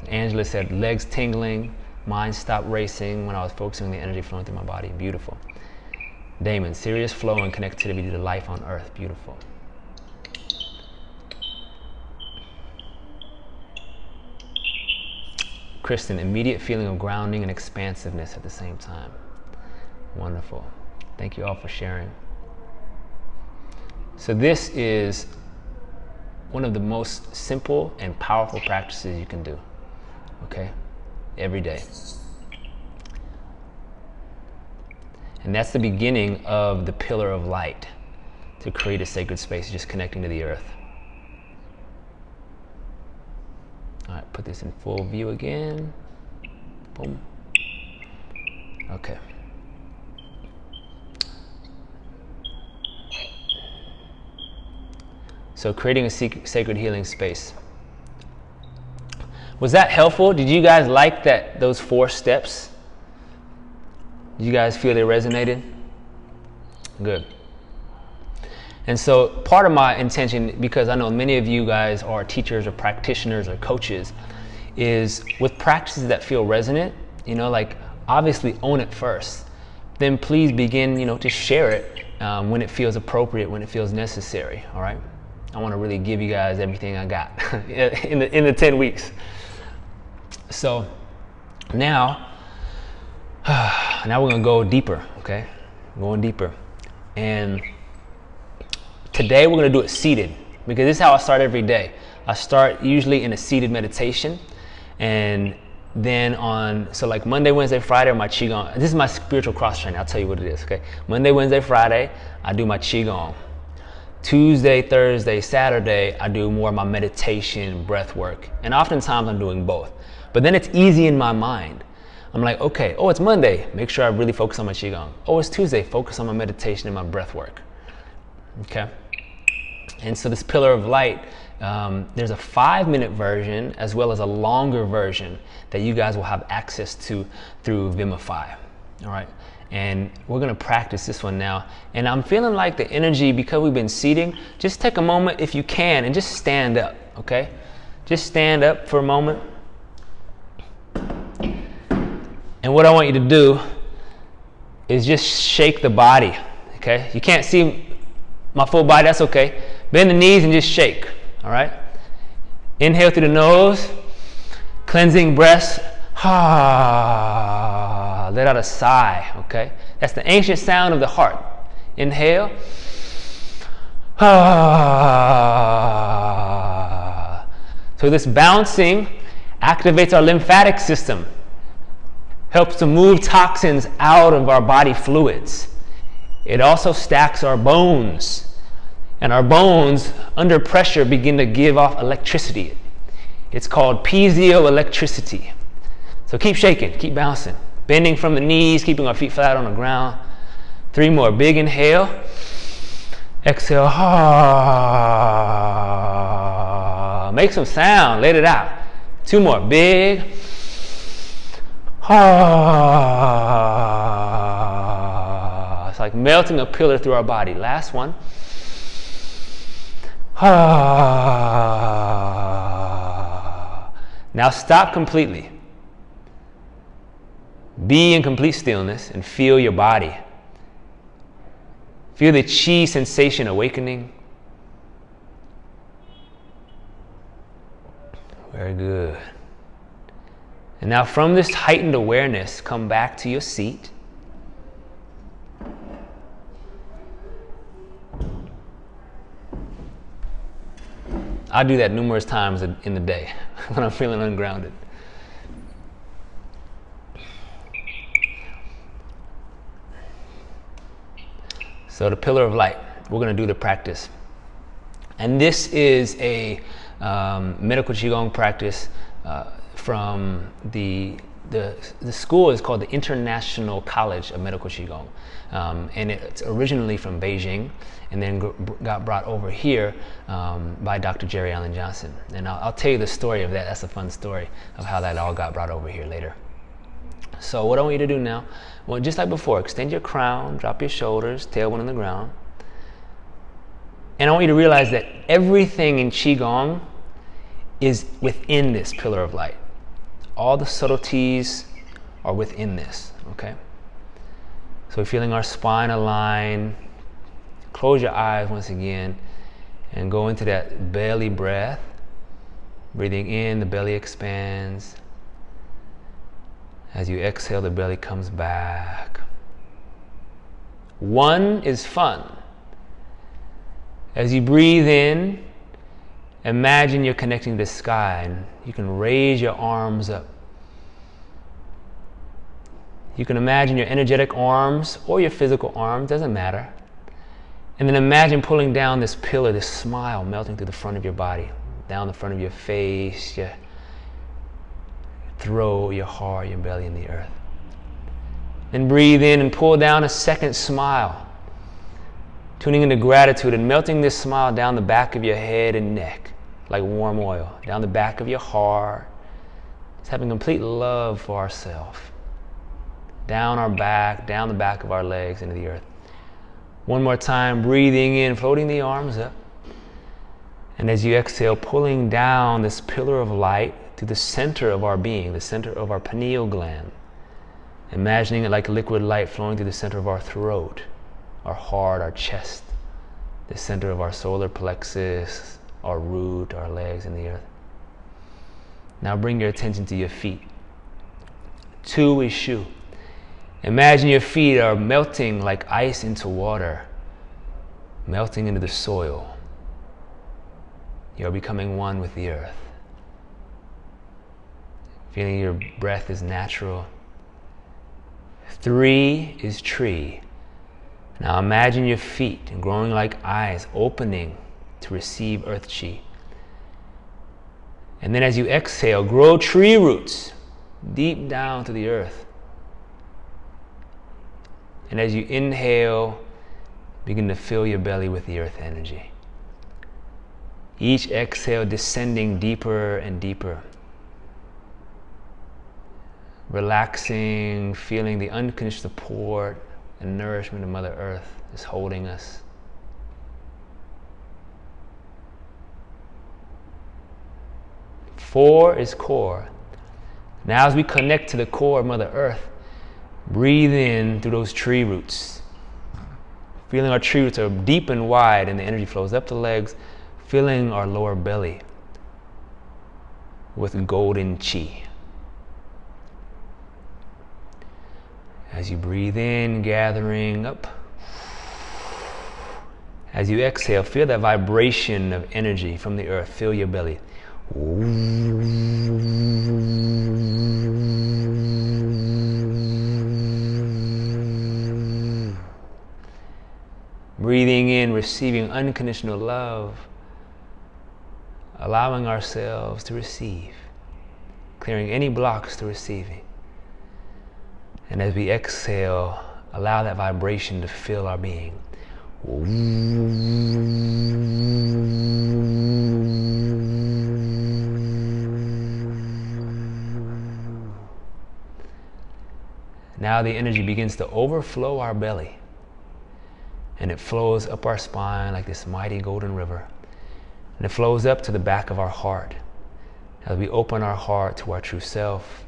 Angela said, legs tingling, mind stopped racing when I was focusing on the energy flowing through my body. Beautiful. Damon, serious flow and connectivity to life on earth. Beautiful. Kristen, immediate feeling of grounding and expansiveness at the same time. Wonderful. Thank you all for sharing. So this is one of the most simple and powerful practices you can do, okay? Every day. And that's the beginning of the pillar of light, to create a sacred space, just connecting to the earth. All right, put this in full view again. Boom. Okay. So creating a sacred healing space. Was that helpful? Did you guys like those 4 steps? Did you guys feel they resonated? Good. And so part of my intention, because I know many of you guys are teachers or practitioners or coaches, is with practices that feel resonant, like obviously own it first. Then please begin, to share it when it feels appropriate, when it feels necessary, all right? I want to really give you guys everything I got in the 10 weeks. So now we're going to go deeper, okay? Going deeper. And today we're going to do it seated, because this is how I start every day. I start usually in a seated meditation, and then so like Monday, Wednesday, Friday are my Qigong. This is my spiritual cross training. I'll tell you what it is, okay? Monday, Wednesday, Friday, I do my Qigong. Tuesday, Thursday, Saturday, I do more of my meditation, breath work. And oftentimes I'm doing both. But then it's easy in my mind. I'm like, okay, it's Monday, make sure I really focus on my Qigong. It's Tuesday, focus on my meditation and my breath work. Okay? And so this pillar of light, there's a 5-minute version as well as a longer version that you guys will have access to through Vimify. All right? And we're going to practice this one now. And I'm feeling like the energy, because we've been seating, just take a moment if you can and just stand up, okay? Just stand up for a moment. And what I want you to do is just shake the body, okay? You can't see my full body, that's okay. Bend the knees and just shake, all right? Inhale through the nose, cleansing breaths. Let out a sigh, okay? That's the ancient sound of the heart. Inhale. So this bouncing activates our lymphatic system, helps to move toxins out of our body fluids. It also stacks our bones, and our bones under pressure begin to give off electricity. It's called piezoelectricity. So keep shaking, keep bouncing. Bending from the knees, keeping our feet flat on the ground. 3 more. Big inhale. Exhale. Make some sound. Let it out. 2 more. Big. It's like melting a pillar through our body. Last one. Now stop completely. Be in complete stillness and feel your body. Feel the chi sensation awakening. Very good. And now from this heightened awareness, come back to your seat. I do that numerous times in the day when I'm feeling ungrounded. So the pillar of light, we're going to do the practice. And this is a medical Qigong practice from the school is called the International College of Medical Qigong. And it's originally from Beijing and then got brought over here by Dr. Jerry Allen Johnson. And I'll tell you the story of that. That's a fun story of how that all got brought over here later. So what I want you to do now, well, just like before, extend your crown, drop your shoulders, tailbone on the ground. And I want you to realize that everything in Qigong is within this pillar of light. All the subtleties are within this, okay? So we're feeling our spine align. Close your eyes once again and go into that belly breath. Breathing in, the belly expands. As you exhale, the belly comes back. 1 is fun. As you breathe in, imagine you're connecting to the sky, and you can raise your arms up. You can imagine your energetic arms or your physical arms, doesn't matter. And then imagine pulling down this pillar, this smile melting through the front of your body, down the front of your face, your throat, your heart, your belly, and the earth. Then breathe in and pull down a second smile, tuning into gratitude and melting this smile down the back of your head and neck like warm oil, down the back of your heart, just having complete love for ourselves. Down our back, down the back of our legs into the earth. One more time, breathing in, floating the arms up. And as you exhale, pulling down this pillar of light to the center of our being, the center of our pineal gland. Imagining it like liquid light flowing through the center of our throat, our heart, our chest, the center of our solar plexus, our root, our legs in the earth. Now bring your attention to your feet. 2 is shu. Imagine your feet are melting like ice into water, melting into the soil. You're becoming one with the earth. Feeling your breath is natural. 3 is tree. Now imagine your feet growing like eyes, opening to receive earth chi. And then as you exhale, grow tree roots deep down to the earth. And as you inhale, begin to fill your belly with the earth energy. Each exhale descending deeper and deeper. Relaxing, feeling the unconditional support and nourishment of Mother Earth is holding us. Four is core. Now as we connect to the core of Mother Earth, breathe in through those tree roots. Feeling our tree roots are deep and wide and the energy flows up the legs, filling our lower belly with golden chi. As you breathe in, gathering up. As you exhale, feel that vibration of energy from the earth fill your belly. Breathing in, receiving unconditional love, allowing ourselves to receive, clearing any blocks to receiving. And as we exhale, allow that vibration to fill our being. Now the energy begins to overflow our belly. And it flows up our spine like this mighty golden river. And it flows up to the back of our heart. As we open our heart to our true self,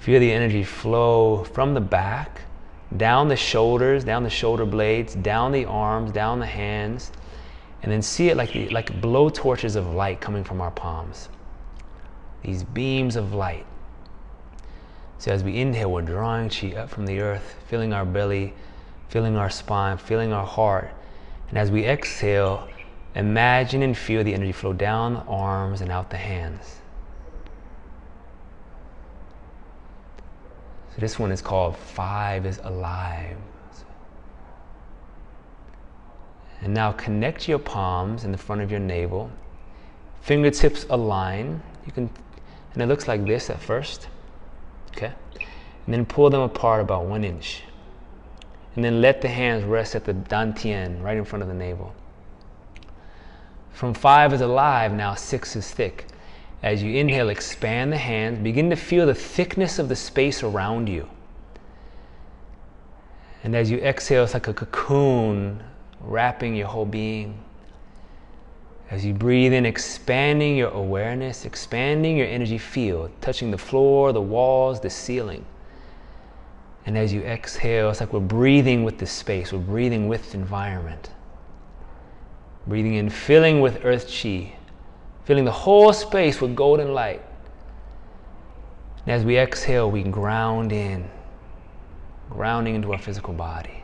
feel the energy flow from the back, down the shoulders, down the shoulder blades, down the arms, down the hands, and then see it like blow torches of light coming from our palms. These beams of light. So as we inhale, we're drawing chi up from the earth, filling our belly, filling our spine, filling our heart. And as we exhale, imagine and feel the energy flow down the arms and out the hands. So this one is called 5 is alive. And now connect your palms in the front of your navel. Fingertips align. And it looks like this at first. Okay? And then pull them apart about 1 inch. And then let the hands rest at the dantian, right in front of the navel. From 5 is alive, now 6 is thick. As you inhale, expand the hands. Begin to feel the thickness of the space around you. And as you exhale, it's like a cocoon wrapping your whole being. As you breathe in, expanding your awareness, expanding your energy field, touching the floor, the walls, the ceiling. And as you exhale, it's like we're breathing with this space. We're breathing with the environment. Breathing in, filling with earth chi. Filling the whole space with golden light. And as we exhale, we grounding into our physical body.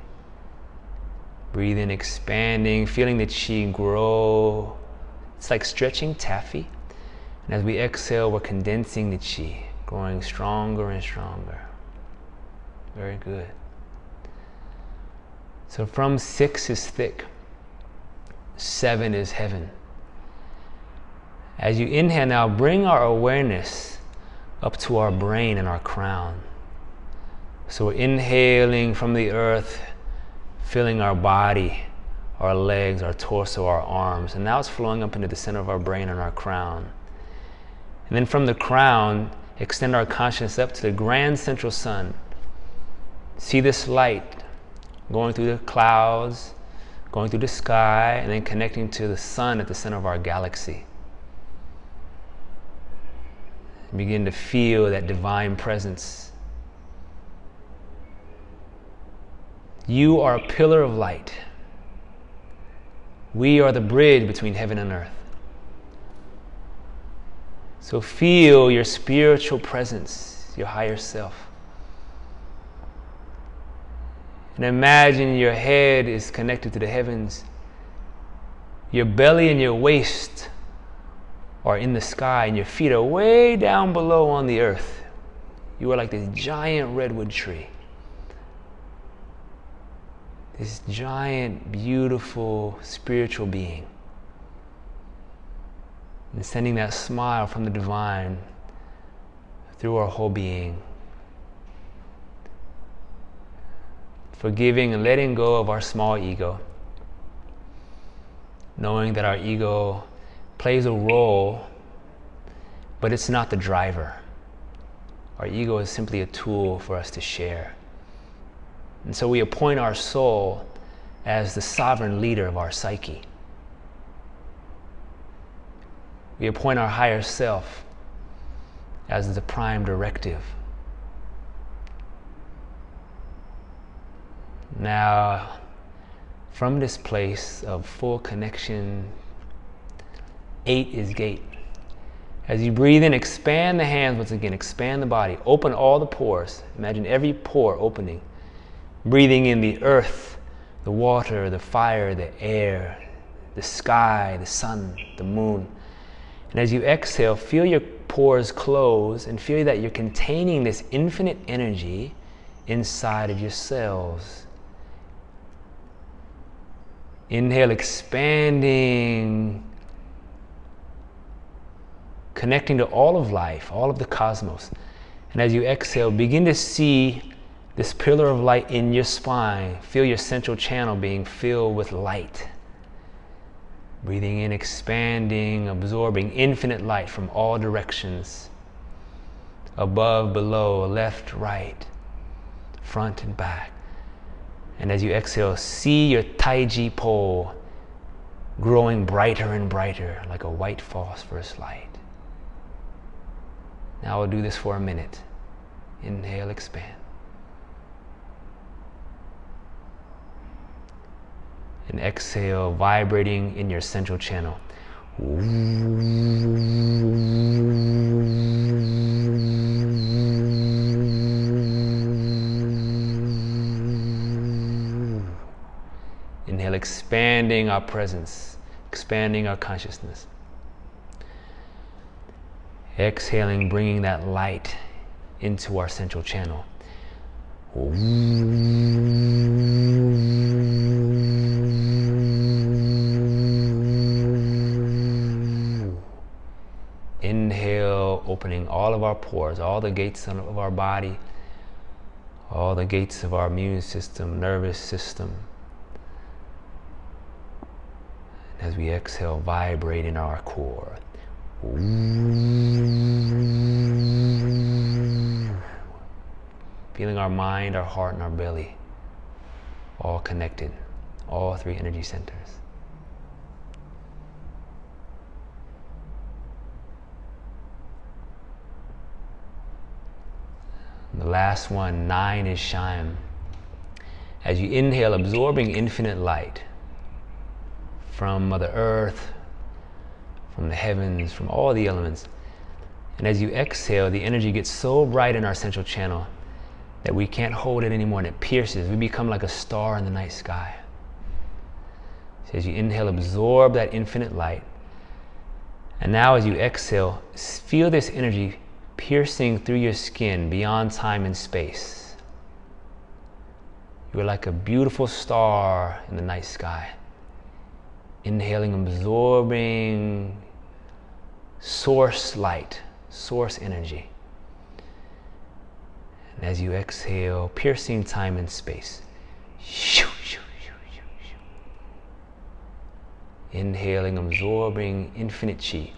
Breathe in, expanding, feeling the chi grow. It's like stretching taffy. And as we exhale, we're condensing the chi, growing stronger and stronger. Very good. So from 6 is thick, 7 is heaven. As you inhale now, bring our awareness up to our brain and our crown. So we're inhaling from the earth, filling our body, our legs, our torso, our arms, and now it's flowing up into the center of our brain and our crown. And then from the crown, extend our consciousness up to the grand central sun. See this light going through the clouds, going through the sky, and then connecting to the sun at the center of our galaxy. Begin to feel that divine presence. You are a pillar of light. We are the bridge between heaven and earth. So feel your spiritual presence, your higher self. And imagine your head is connected to the heavens. Your belly and your waist are in the sky, and your feet are way down below on the earth. You are like this giant redwood tree. This giant, beautiful, spiritual being. And sending that smile from the divine through our whole being. Forgiving and letting go of our small ego. Knowing that our ego plays a role, but it's not the driver. Our ego is simply a tool for us to share. And so we appoint our soul as the sovereign leader of our psyche. We appoint our higher self as the prime directive. Now, from this place of full connection, 8 is gate. As you breathe in, expand the hands once again, expand the body, open all the pores. Imagine every pore opening. Breathing in the earth, the water, the fire, the air, the sky, the sun, the moon. And as you exhale, feel your pores close and feel that you're containing this infinite energy inside of your cells. Inhale, expanding, connecting to all of life, all of the cosmos. And as you exhale, begin to see this pillar of light in your spine. Feel your central channel being filled with light. Breathing in, expanding, absorbing infinite light from all directions. Above, below, left, right, front and back. And as you exhale, see your Taiji pole growing brighter and brighter like a white phosphorus light. Now we'll do this for a minute. Inhale, expand. And exhale, vibrating in your central channel. Inhale, expanding our presence, expanding our consciousness. Exhaling, bringing that light into our central channel. Inhale, opening all of our pores, all the gates of our body, all the gates of our immune system, nervous system. As we exhale, vibrate in our core. Feeling our mind, our heart, and our belly all connected, all 3 energy centers. And the last one, 9 is Shaim. As you inhale, absorbing infinite light from Mother Earth, from the heavens, from all the elements. And as you exhale, the energy gets so bright in our central channel that we can't hold it anymore, and it pierces. We become like a star in the night sky. So as you inhale, absorb that infinite light. And now as you exhale, feel this energy piercing through your skin beyond time and space. You are like a beautiful star in the night sky. Inhaling, absorbing source light, source energy. And as you exhale, piercing time and space. Inhaling, absorbing infinite chi.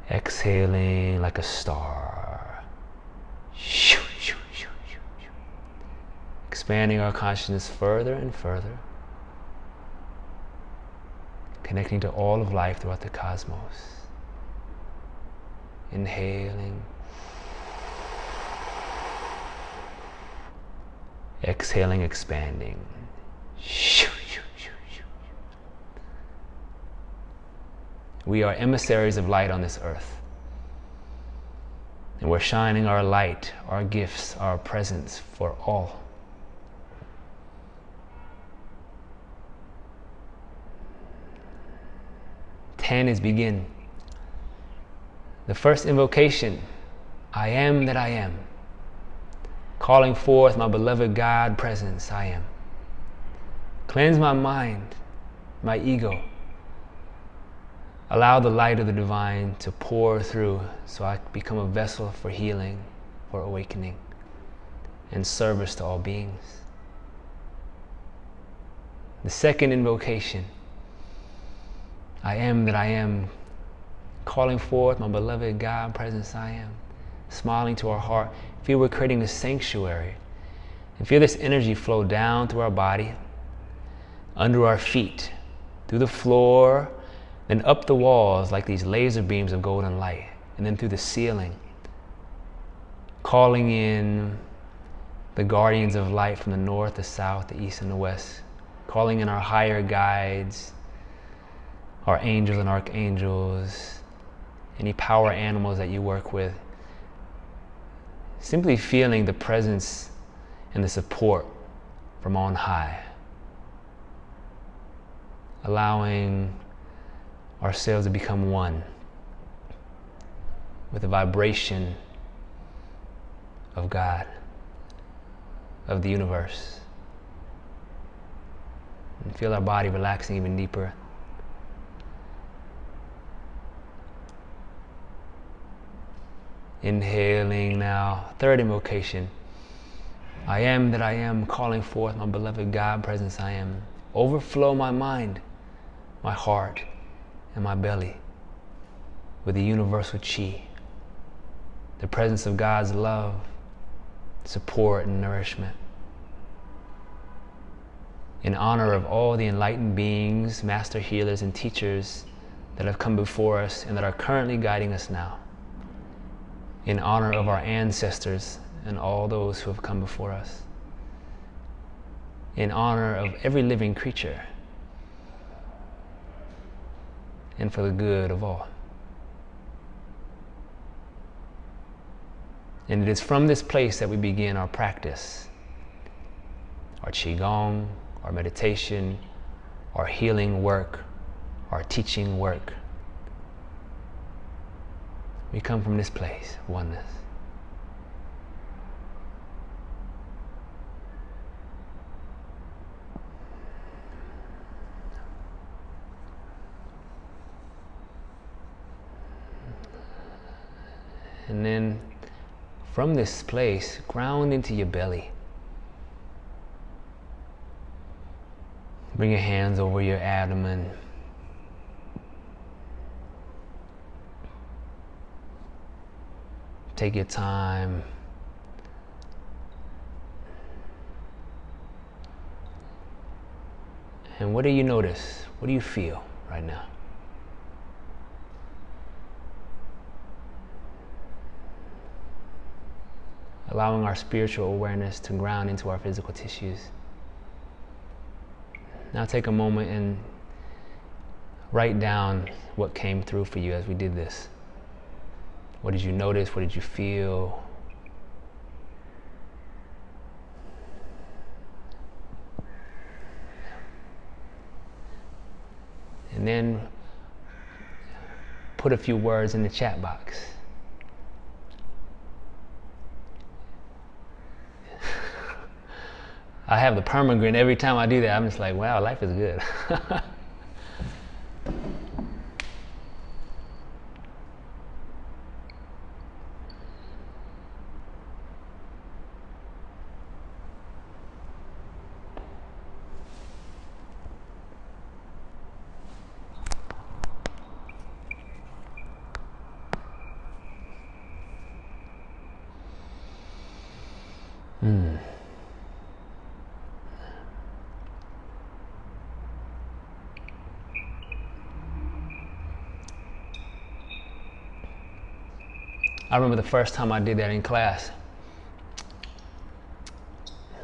Exhaling like a star. Expanding our consciousness further and further. Connecting to all of life throughout the cosmos. Inhaling. Exhaling, expanding. We are emissaries of light on this earth. And we're shining our light, our gifts, our presence for all. Ten is begin. The first invocation, I am that I am. Calling forth my beloved God presence, I am. Cleanse my mind, my ego. Allow the light of the divine to pour through so I become a vessel for healing, for awakening, and service to all beings. The second invocation, I am that I am. Calling forth my beloved God presence, I am. Smiling to our heart. Feel we're creating this sanctuary. And feel this energy flow down through our body, under our feet, through the floor, then up the walls like these laser beams of golden light, and then through the ceiling, calling in the guardians of light from the north, the south, the east, and the west, calling in our higher guides, our angels and archangels, any power animals that you work with. Simply feeling the presence and the support from on high. Allowing ourselves to become one with the vibration of God, of the universe. And feel our body relaxing even deeper. Inhaling now, third invocation. I am that I am, calling forth my beloved God presence, I am. Overflow my mind, my heart, and my belly with the universal chi, the presence of God's love, support, and nourishment. In honor of all the enlightened beings, master healers, and teachers that have come before us and that are currently guiding us now. In honor of our ancestors and all those who have come before us. In honor of every living creature. And for the good of all. And it is from this place that we begin our practice, our Qigong, our meditation, our healing work, our teaching work. We come from this place, oneness. And then from this place, ground into your belly. Bring your hands over your abdomen. Take your time. And what do you notice? What do you feel right now? Allowing our spiritual awareness to ground into our physical tissues. Now take a moment and write down what came through for you as we did this. What did you notice? What did you feel? And then put a few words in the chat box. I have the perma-grin every time I do that. I'm just like, wow, life is good. I remember the first time I did that in class.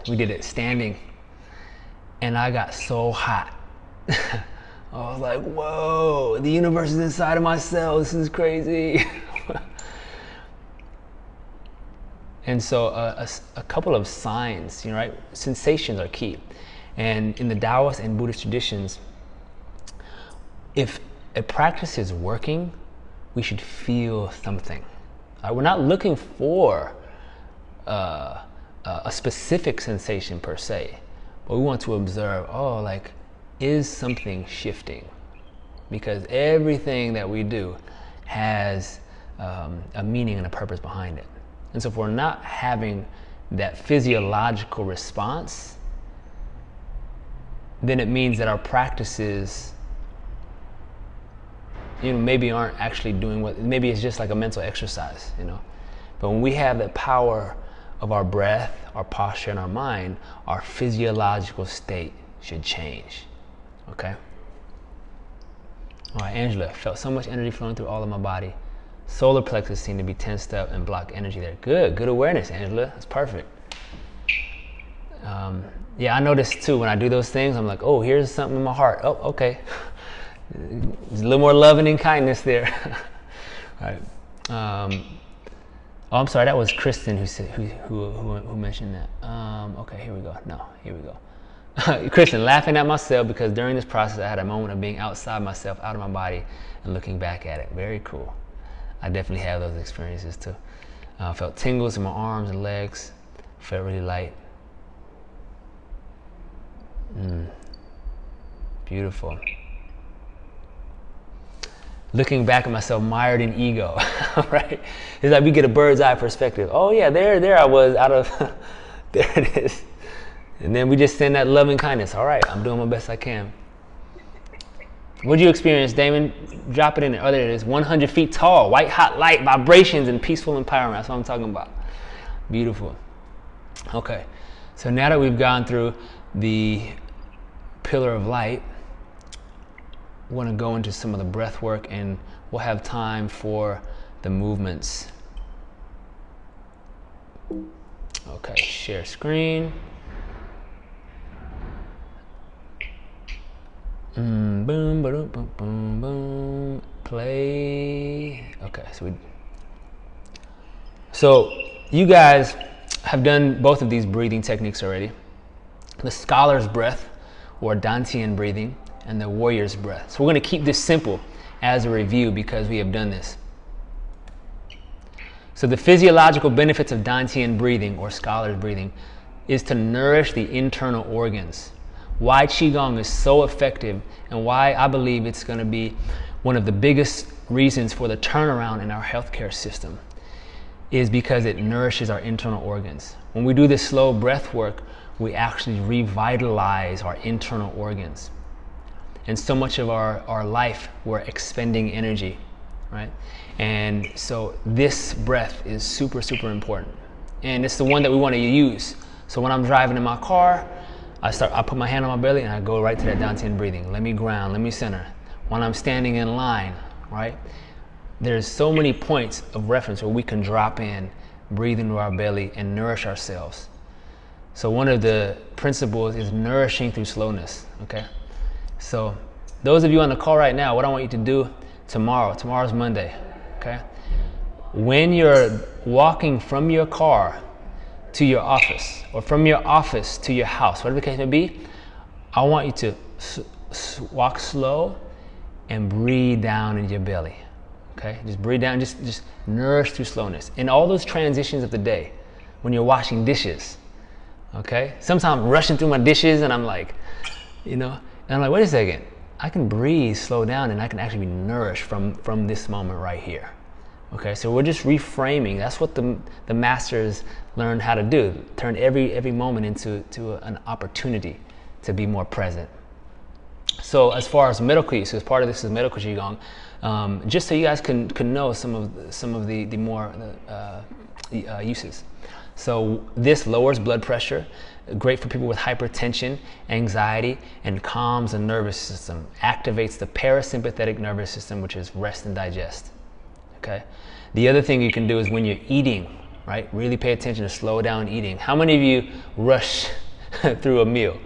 We did it standing, and I got so hot. I was like, whoa, the universe is inside of my cell. This is crazy. And so a couple of signs, you know, right? Sensations are key. And in the Taoist and Buddhist traditions, if a practice is working, we should feel something. We're not looking for a specific sensation per se, but we want to observe, oh, like, is something shifting? Because everything that we do has a meaning and a purpose behind it. And so if we're not having that physiological response, then it means that our practices, you know, maybe aren't actually doing what, maybe it's just like a mental exercise, you know. But when we have the power of our breath, our posture, and our mind, our physiological state should change, okay? All right, Angela, felt so much energy flowing through all of my body. Solar plexus seemed to be tensed up and block energy there. Good awareness, Angela, that's perfect. Yeah, I noticed too, when I do those things, I'm like, oh, here's something in my heart. Oh, okay. There's a little more loving and kindness there. All right. Oh, I'm sorry, that was Kristen who mentioned that. Okay, here we go. No, here we go. Kristen, laughing at myself because during this process I had a moment of being outside myself, out of my body, and looking back at it. Very cool. I definitely have those experiences too. Felt tingles in my arms and legs. Felt really light. Beautiful. Looking back at myself mired in ego, right? It's like we get a bird's eye perspective. Oh yeah, there I was out of, there it is. And then we just send that loving kindness. All right, I'm doing my best I can. What'd you experience, Damon? Drop it in there. Oh, there it is. 100 feet tall, white hot light, vibrations, and peaceful empowerment. That's what I'm talking about. Beautiful. Okay, so now that we've gone through the pillar of light, I want to go into some of the breath work, and we'll have time for the movements. Okay, share screen. Boom, boom, boom, boom, boom. Play. Okay, so you guys have done both of these breathing techniques already. The scholar's breath, or Dantian breathing, and the warrior's breath. So we're going to keep this simple as a review because we have done this. So the physiological benefits of Dantian breathing, or scholar's breathing, is to nourish the internal organs. Why Qigong is so effective, and why I believe it's going to be one of the biggest reasons for the turnaround in our healthcare system, is because it nourishes our internal organs. When we do this slow breath work, we actually revitalize our internal organs. And so much of our life, we're expending energy, right? And so this breath is super, super important. And it's the one that we want to use. So when I'm driving in my car, I put my hand on my belly and I go right to that Dantian breathing. Let me ground, let me center. When I'm standing in line, right? There's so many points of reference where we can drop in, breathe into our belly, and nourish ourselves. So one of the principles is nourishing through slowness, okay? So those of you on the call right now, what I want you to do tomorrow's Monday, okay? When you're walking from your car to your office, or from your office to your house, whatever the case may be, I want you to walk slow and breathe down into your belly, okay? Just breathe down, just nourish through slowness. In all those transitions of the day, when you're washing dishes, okay? Sometimes I'm rushing through my dishes and I'm like, and I'm like, wait a second, I can breathe, slow down, and I can actually be nourished from this moment right here. Okay, so we're just reframing. That's what the masters learned how to do. Turn every moment into an opportunity to be more present. So as far as medical use, as part of this is medical Qigong, just so you guys can know some of the more uses. So this lowers blood pressure, great for people with hypertension, anxiety, and calms the nervous system, activates the parasympathetic nervous system, which is rest and digest. Okay. The other thing you can do is when you're eating, right? Really pay attention to slow down eating. How many of you rush through a meal,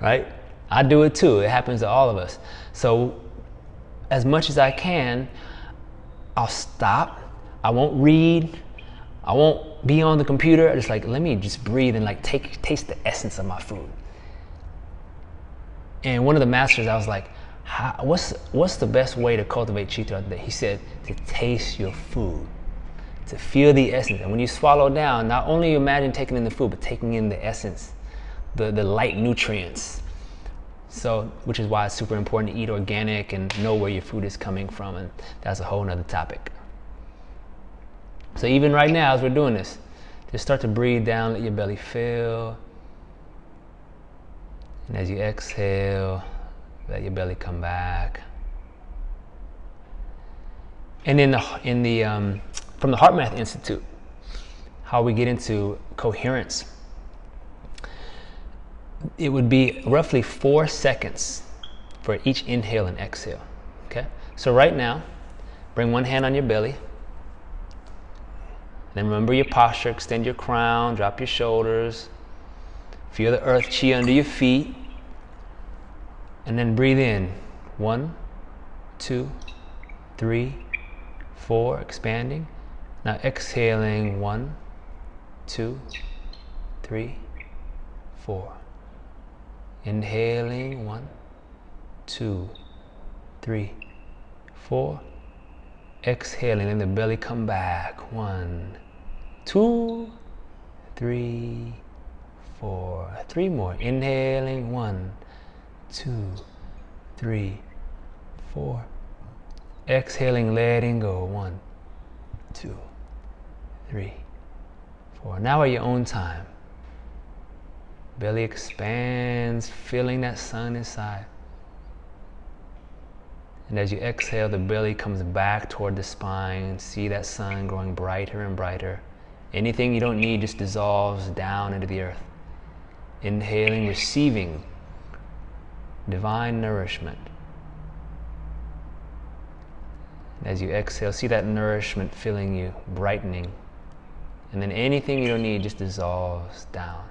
right? I do it too. It happens to all of us. So as much as I can, I'll stop. I won't read. I won't be on the computer. I just let me just breathe and taste the essence of my food. And one of the masters, I was like, what's the best way to cultivate chi throughout the day? He said to taste your food, to feel the essence. And when you swallow down, not only you imagine taking in the food, but taking in the essence, the light nutrients. So, which is why it's super important to eat organic and know where your food is coming from. And that's a whole nother topic. So even right now, as we're doing this, just start to breathe down, let your belly fill. And as you exhale, let your belly come back. And from the HeartMath Institute, how we get into coherence, it would be roughly 4 seconds for each inhale and exhale. Okay? So right now, bring one hand on your belly. Then remember your posture, extend your crown, drop your shoulders. Feel the earth chi under your feet. And then breathe in. 1, 2, 3, 4, expanding. Now exhaling. 1, 2, 3, 4. Inhaling. 1, 2, 3, 4. Exhaling, and the belly come back. 1, 2, 3, 4. 3 more. Inhaling. 1, 2, 3, 4. Exhaling, letting go. 1, 2, 3, 4. Now at your own time. Belly expands, feeling that sun inside. And as you exhale, the belly comes back toward the spine. See that sun growing brighter and brighter. Anything you don't need just dissolves down into the earth. Inhaling, receiving divine nourishment. And as you exhale, see that nourishment filling you, brightening. And then anything you don't need just dissolves down.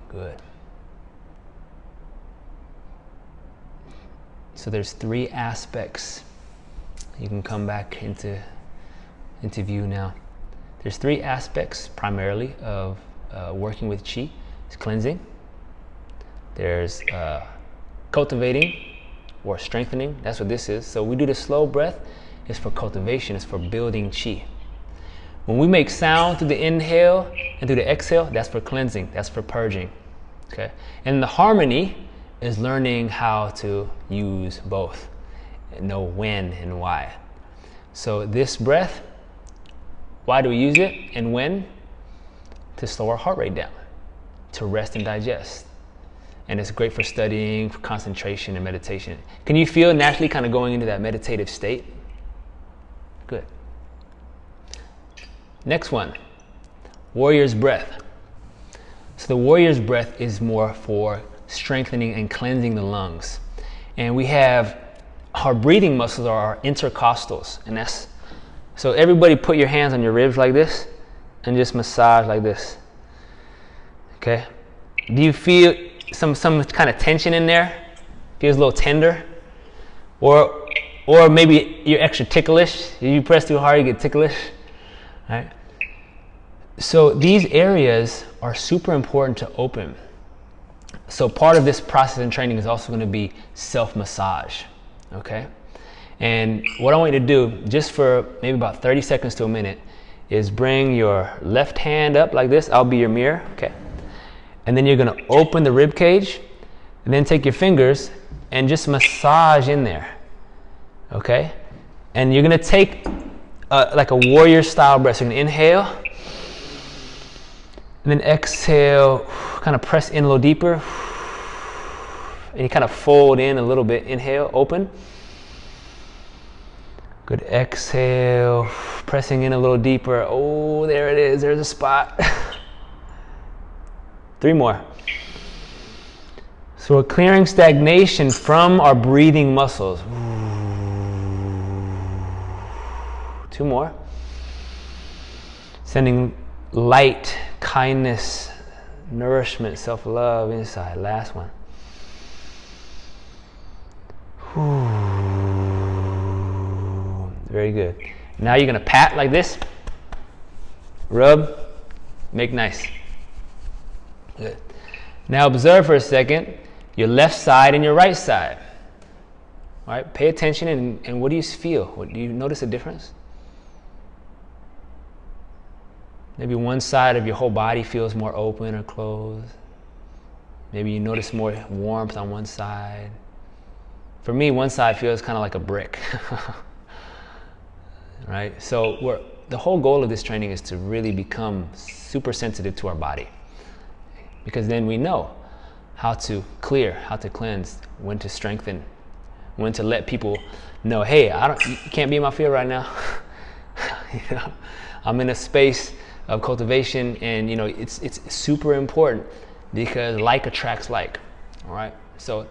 Good. So there's 3 aspects. You can come back into view now. There's 3 aspects primarily of working with chi. It's cleansing. There's cultivating or strengthening. That's what this is. So we do the slow breath. It's for cultivation. It's for building chi. When we make sound through the inhale and through the exhale, that's for cleansing. That's for purging. Okay. And the harmony is learning how to use both and know when and why. So this breath, why do we use it and when? To slow our heart rate down, to rest and digest. And it's great for studying, for concentration and meditation. Can you feel naturally kind of going into that meditative state? Good. Next one, warrior's breath. So the warrior's breath is more for strengthening and cleansing the lungs. And we have our breathing muscles are our intercostals. And that's, so everybody put your hands on your ribs like this and just massage like this. Okay? Do you feel some kind of tension in there, feels a little tender, or maybe you're extra ticklish. If you press too hard, you get ticklish, right? So these areas are super important to open. So part of this process and training is also going to be self-massage, okay? And what I want you to do, just for maybe about 30 seconds to a minute, is bring your left hand up like this. I'll be your mirror, okay? And then you're going to open the rib cage, and then take your fingers and just massage in there, okay? And you're going to take like a warrior style breath. So you're going to inhale, and then exhale, kind of press in a little deeper, and you kind of fold in a little bit. Inhale, open. Good, exhale, pressing in a little deeper. Oh, there it is, there's a spot. 3 more. So we're clearing stagnation from our breathing muscles. 2 more. Sending light, kindness, nourishment, self-love inside. Last one. Very good. Now you're going to pat like this. Rub. Make nice. Good. Now observe for a second your left side and your right side. All right. Pay attention and what do you feel? Do you notice a difference? Maybe one side of your whole body feels more open or closed. Maybe you notice more warmth on one side. For me, one side feels kind of like a brick. Right? So the whole goal of this training is to really become super sensitive to our body. Because then we know how to clear, how to cleanse, when to strengthen, when to let people know, hey, you can't be in my field right now. You know, I'm in a space of cultivation, and you know it's super important because like attracts like. All right. So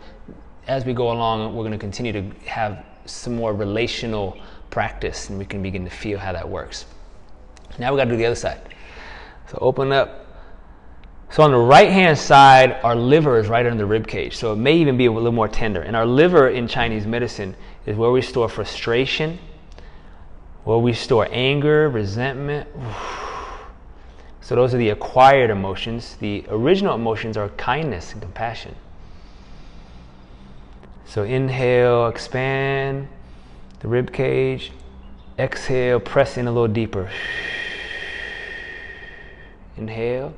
as we go along, we're going to continue to have some more relational practice, and we can begin to feel how that works. Now we got to do the other side. So open up. So on the right hand side, our liver is right under the rib cage, so it may even be a little more tender. And our liver in Chinese medicine is where we store frustration, where we store anger, resentment. So those are the acquired emotions. The original emotions are kindness and compassion. So inhale, expand the rib cage. Exhale, press in a little deeper. Inhale.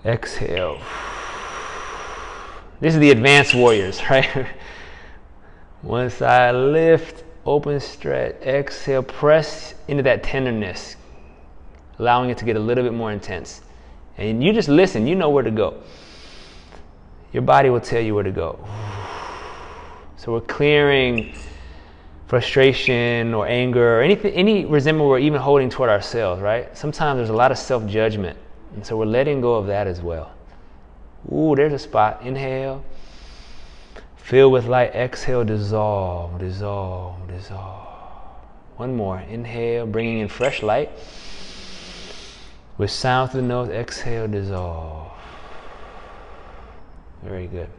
Exhale. This is the advanced warriors, right? One side, lift, open, stretch. Exhale, press into that tenderness, allowing it to get a little bit more intense. And you just listen, you know where to go. Your body will tell you where to go. So we're clearing frustration or anger or any resentment we're even holding toward ourselves, right? Sometimes there's a lot of self-judgment, and so we're letting go of that as well. Ooh, there's a spot. Inhale. Fill with light. Exhale, dissolve, dissolve, dissolve. One more. Inhale, bringing in fresh light. With sound through the nose, exhale, dissolve. Very good.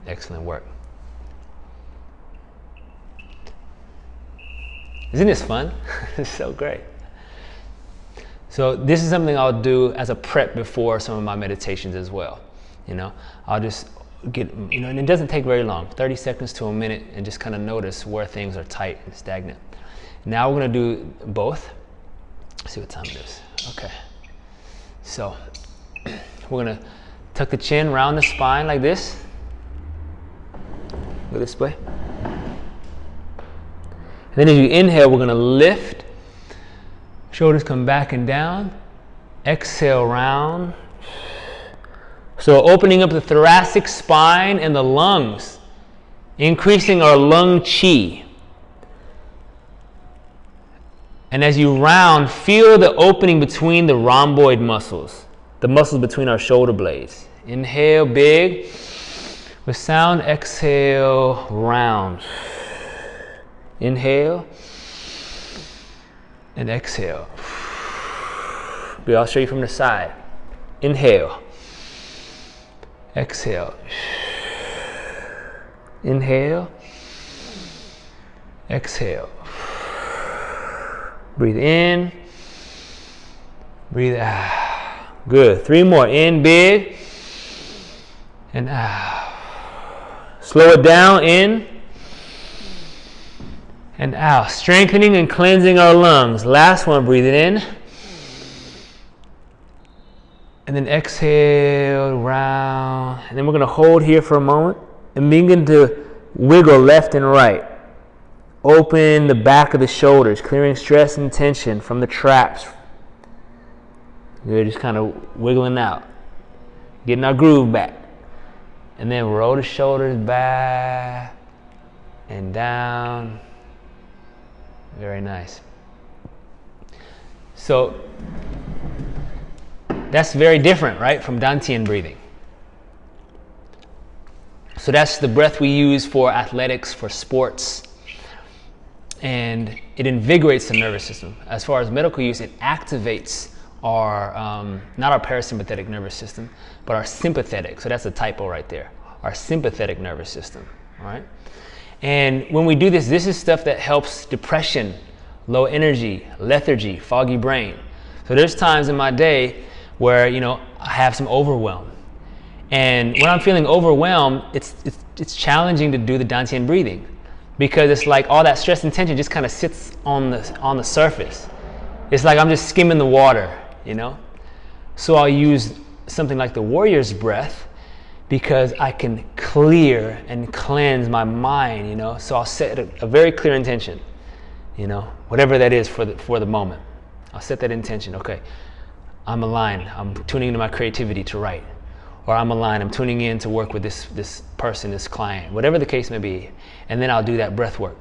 Excellent work. Isn't this fun? It's so great. So this is something I'll do as a prep before some of my meditations as well. You know, I'll just get, you know, and it doesn't take very long, 30 seconds to a minute, and just kind of notice where things are tight and stagnant. Now we're going to do both. Let's see what time it is. Okay. So we're going to tuck the chin, round the spine like this. Go this way. And then as you inhale, we're going to lift. Shoulders come back and down. Exhale, round. So opening up the thoracic spine and the lungs, increasing our lung qi. And as you round, feel the opening between the rhomboid muscles, the muscles between our shoulder blades. Inhale, big. With sound, exhale, round. Inhale and exhale. Good, I'll show you from the side. Inhale. Exhale. Inhale. Exhale. Breathe in. Breathe out. Good. 3 more. In big. And out. Slow it down. In. And out. Strengthening and cleansing our lungs. Last one. Breathe it in. And then exhale, round. And then we're going to hold here for a moment and begin to wiggle left and right. Open the back of the shoulders, clearing stress and tension from the traps. We're just kind of wiggling out, getting our groove back. And then roll the shoulders back and down. Very nice. So that's very different, right, from Dantian breathing. So that's the breath we use for athletics, for sports, and it invigorates the nervous system. As far as medical use, it activates our, not our parasympathetic nervous system, but our sympathetic. So that's a typo right there. Our sympathetic nervous system, all right? And when we do this, this is stuff that helps depression, low energy, lethargy, foggy brain. So there's times in my day where, you know, I have some overwhelm. And when I'm feeling overwhelmed, it's challenging to do the Dantian breathing, because it's like all that stress and tension just kind of sits on the surface. It's like I'm just skimming the water, you know? So I'll use something like the warrior's breath, because I can clear and cleanse my mind, you know? So I'll set a very clear intention, you know, whatever that is for the moment. I'll set that intention. Okay, I'm aligned. I'm tuning into my creativity to write. Or I'm aligned. I'm tuning in to work with this person, this client, whatever the case may be. And then I'll do that breath work,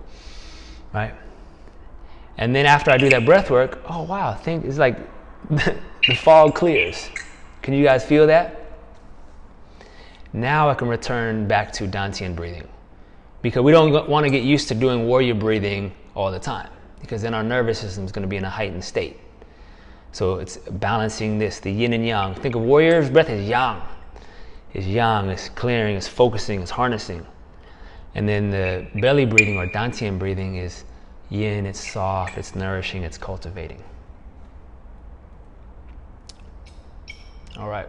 right? And then after I do that breath work, oh wow, it's like the fog clears. Can you guys feel that? Now I can return back to Dantian breathing, because we don't want to get used to doing warrior breathing all the time, because then our nervous system is going to be in a heightened state. So it's balancing this, the yin and yang. Think of warrior's breath as yang. It's yang, it's clearing, it's focusing, it's harnessing. And then the belly breathing or Dantian breathing is yin, it's soft, it's nourishing, it's cultivating. All right.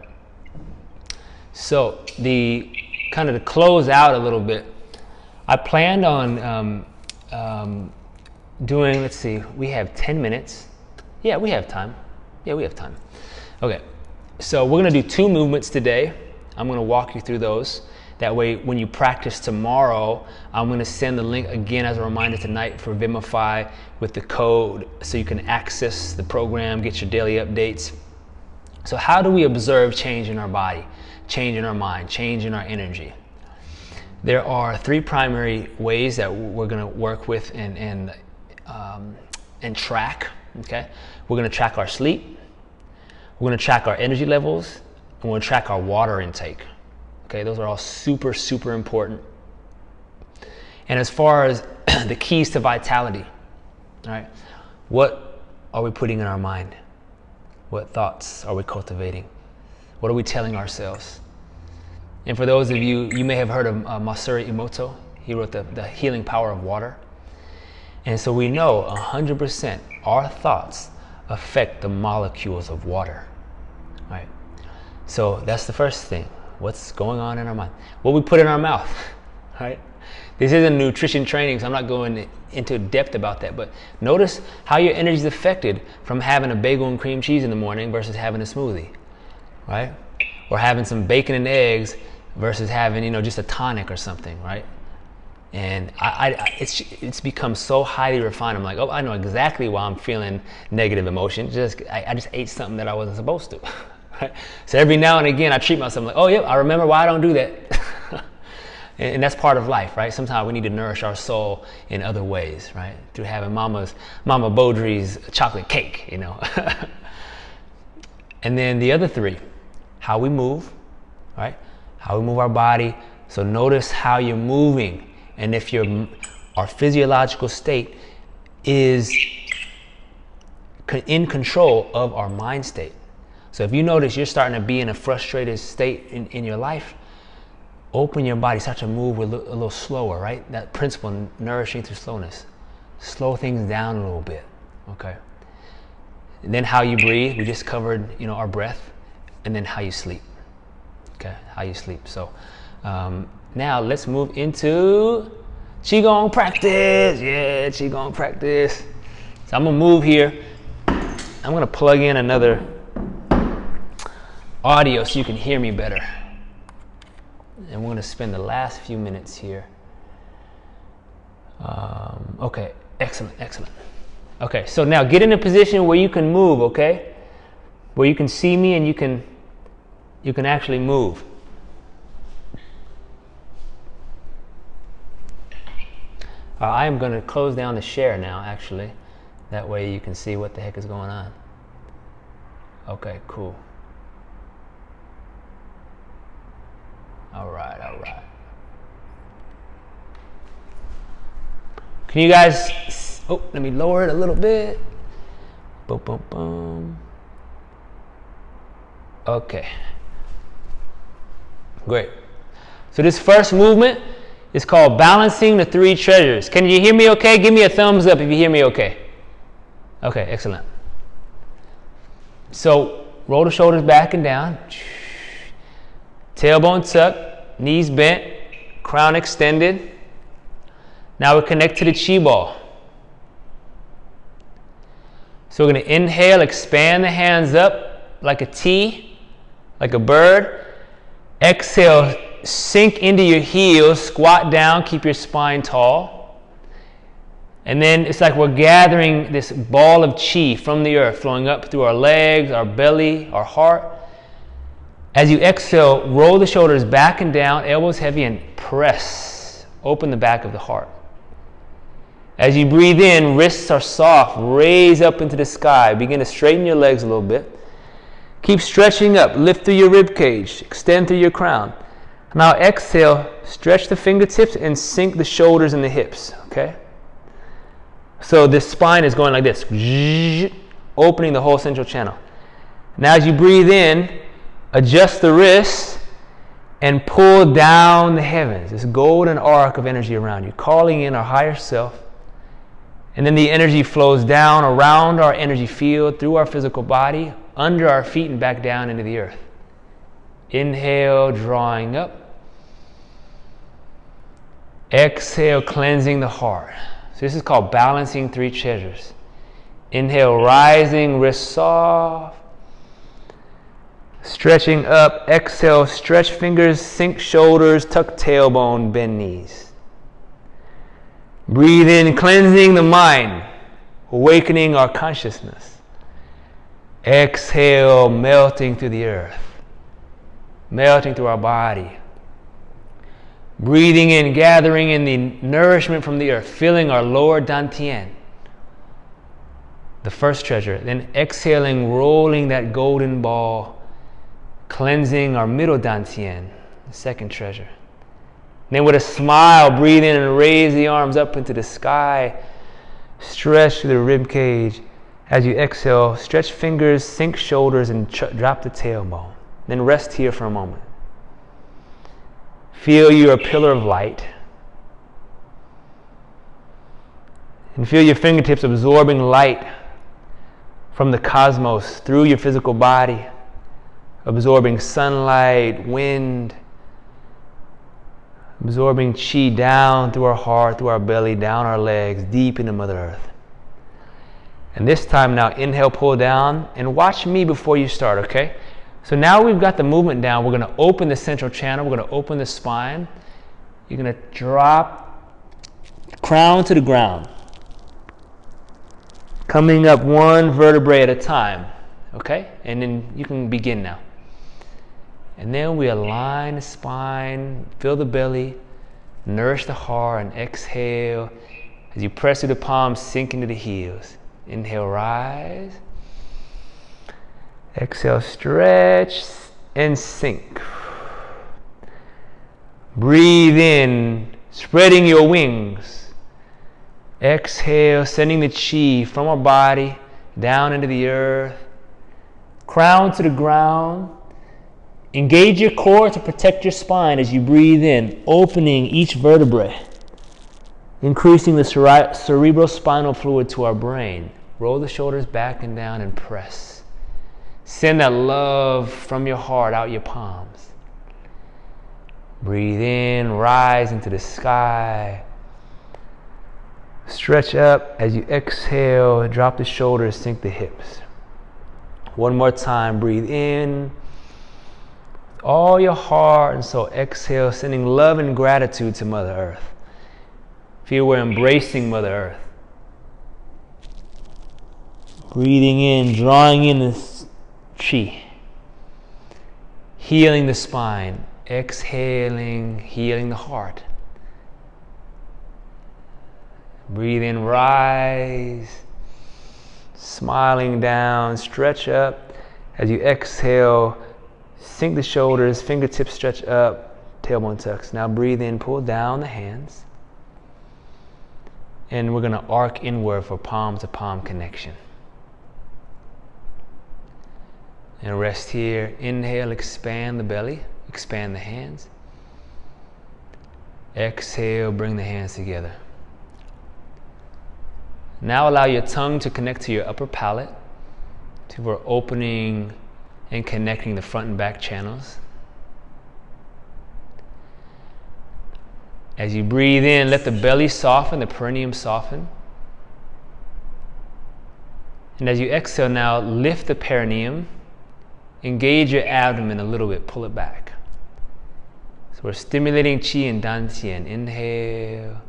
So the kind of to close out a little bit, I planned on doing, let's see, we have 10 minutes. Yeah, we have time. Yeah, we have time. Okay, so we're gonna do 2 movements today. I'm gonna walk you through those. That way, when you practice tomorrow, I'm gonna send the link again as a reminder tonight for Vimify with the code, so you can access the program, get your daily updates. So how do we observe change in our body, change in our mind, change in our energy? There are 3 primary ways that we're gonna work with and track, okay? We're gonna track our sleep, we're gonna track our energy levels, and we're gonna track our water intake. Okay, those are all super, super important. And as far as the keys to vitality, all right, what are we putting in our mind? What thoughts are we cultivating? What are we telling ourselves? And for those of you, you may have heard of Masaru Emoto. He wrote the Healing Power of Water. And so we know 100% our thoughts affect the molecules of water, right? So that's the first thing. What's going on in our mind? What we put in our mouth, right? This isn't nutrition training, so I'm not going into depth about that, but notice how your energy is affected from having a bagel and cream cheese in the morning versus having a smoothie, right? Or having some bacon and eggs versus having, you know, just a tonic or something, right? And it's become so highly refined. I'm like, oh, I know exactly why I'm feeling negative emotion. I just ate something that I wasn't supposed to. Right? So every now and again, I treat myself like, oh, yeah, I remember why I don't do that. And that's part of life, right? Sometimes we need to nourish our soul in other ways, right? Through having Mama Baudry's chocolate cake, you know. And then the other 3, how we move, right? How we move our body. So notice how you're moving. And if our physiological state is in control of our mind state. So if you notice you're starting to be in a frustrated state in your life, open your body, start to move a little slower, right? That principle, nourishing through slowness. Slow things down a little bit, okay? And then how you breathe, we just covered, our breath, and then how you sleep, okay? How you sleep. So now let's move into Qigong practice. Yeah, Qigong practice. So I'm gonna move here. I'm gonna plug in another audio so you can hear me better. And we're gonna spend the last few minutes here. Okay, excellent. Okay, so now get in a position where you can move, okay? Where you can see me and you can actually move. I am gonna close down the share now, actually. That way you can see what the heck is going on. Okay, cool. All right. Can you guys, let me lower it a little bit. Boom. Okay. Great. So this first movement is called balancing the three treasures. Can you hear me okay? Give me a thumbs up if you hear me okay. Okay, excellent. So roll the shoulders back and down. Tailbone tucked, knees bent, crown extended. Now we connect to the chi ball. So we're going to inhale, expand the hands up like a T, like a bird. Exhale, sink into your heels, squat down, keep your spine tall. And then it's like we're gathering this ball of chi from the earth, flowing up through our legs, our belly, our heart. As you exhale, roll the shoulders back and down, elbows heavy, and press. Open the back of the heart. As you breathe in, wrists are soft, raise up into the sky. Begin to straighten your legs a little bit. Keep stretching up, lift through your rib cage, extend through your crown. Now exhale, stretch the fingertips and sink the shoulders and the hips, okay? So this spine is going like this, opening the whole central channel. Now as you breathe in, adjust the wrists and pull down the heavens, this golden arc of energy around you, calling in our higher self. And then the energy flows down around our energy field, through our physical body, under our feet and back down into the earth. Inhale, drawing up. Exhale, cleansing the heart. So this is called balancing three treasures. Inhale, rising, wrists soft. Stretching up. Exhale, stretch fingers, sink shoulders, tuck tailbone, bend knees. Breathe in, cleansing the mind, awakening our consciousness. Exhale, melting through the earth, melting through our body. Breathing in, gathering in the nourishment from the earth, filling our lower dantian, the first treasure. Then exhaling, rolling that golden ball, cleansing our middle dantian, the second treasure. Then with a smile, breathe in and raise the arms up into the sky. Stretch the rib cage. As you exhale, stretch fingers, sink shoulders, and drop the tailbone. Then rest here for a moment. Feel you're a pillar of light. And feel your fingertips absorbing light from the cosmos through your physical body, absorbing sunlight, wind, absorbing chi down through our heart, through our belly, down our legs, deep into Mother Earth. And this time now, inhale, pull down, and watch me before you start, okay? So now we've got the movement down. We're going to open the central channel. We're going to open the spine. You're going to drop crown to the ground. Coming up one vertebrae at a time, okay? And then you can begin now. And then we align the spine, fill the belly, nourish the heart, and exhale. As you press through the palms, sink into the heels. Inhale, rise. Exhale, stretch and sink. Breathe in, spreading your wings. Exhale, sending the chi from our body down into the earth. Crown to the ground. Engage your core to protect your spine as you breathe in, opening each vertebrae, increasing the cerebrospinal fluid to our brain. Roll the shoulders back and down and press. Send that love from your heart out your palms. Breathe in, rise into the sky. Stretch up. As you exhale, drop the shoulders, sink the hips. One more time, breathe in. All your heart and soul. Exhale, sending love and gratitude to Mother Earth. Feel we're embracing Mother Earth. Breathing in, drawing in this chi. Healing the spine. Exhaling, healing the heart. Breathe in, rise. Smiling down, stretch up. As you exhale, sink the shoulders, fingertips stretch up, tailbone tucks. Now breathe in, pull down the hands. And we're going to arc inward for palm to palm connection. And rest here. Inhale, expand the belly, expand the hands. Exhale, bring the hands together. Now allow your tongue to connect to your upper palate. We're opening and connecting the front and back channels. As you breathe in, let the belly soften, the perineum soften. And as you exhale now, lift the perineum. Engage your abdomen a little bit, pull it back. So we're stimulating qi and dantian. Inhale.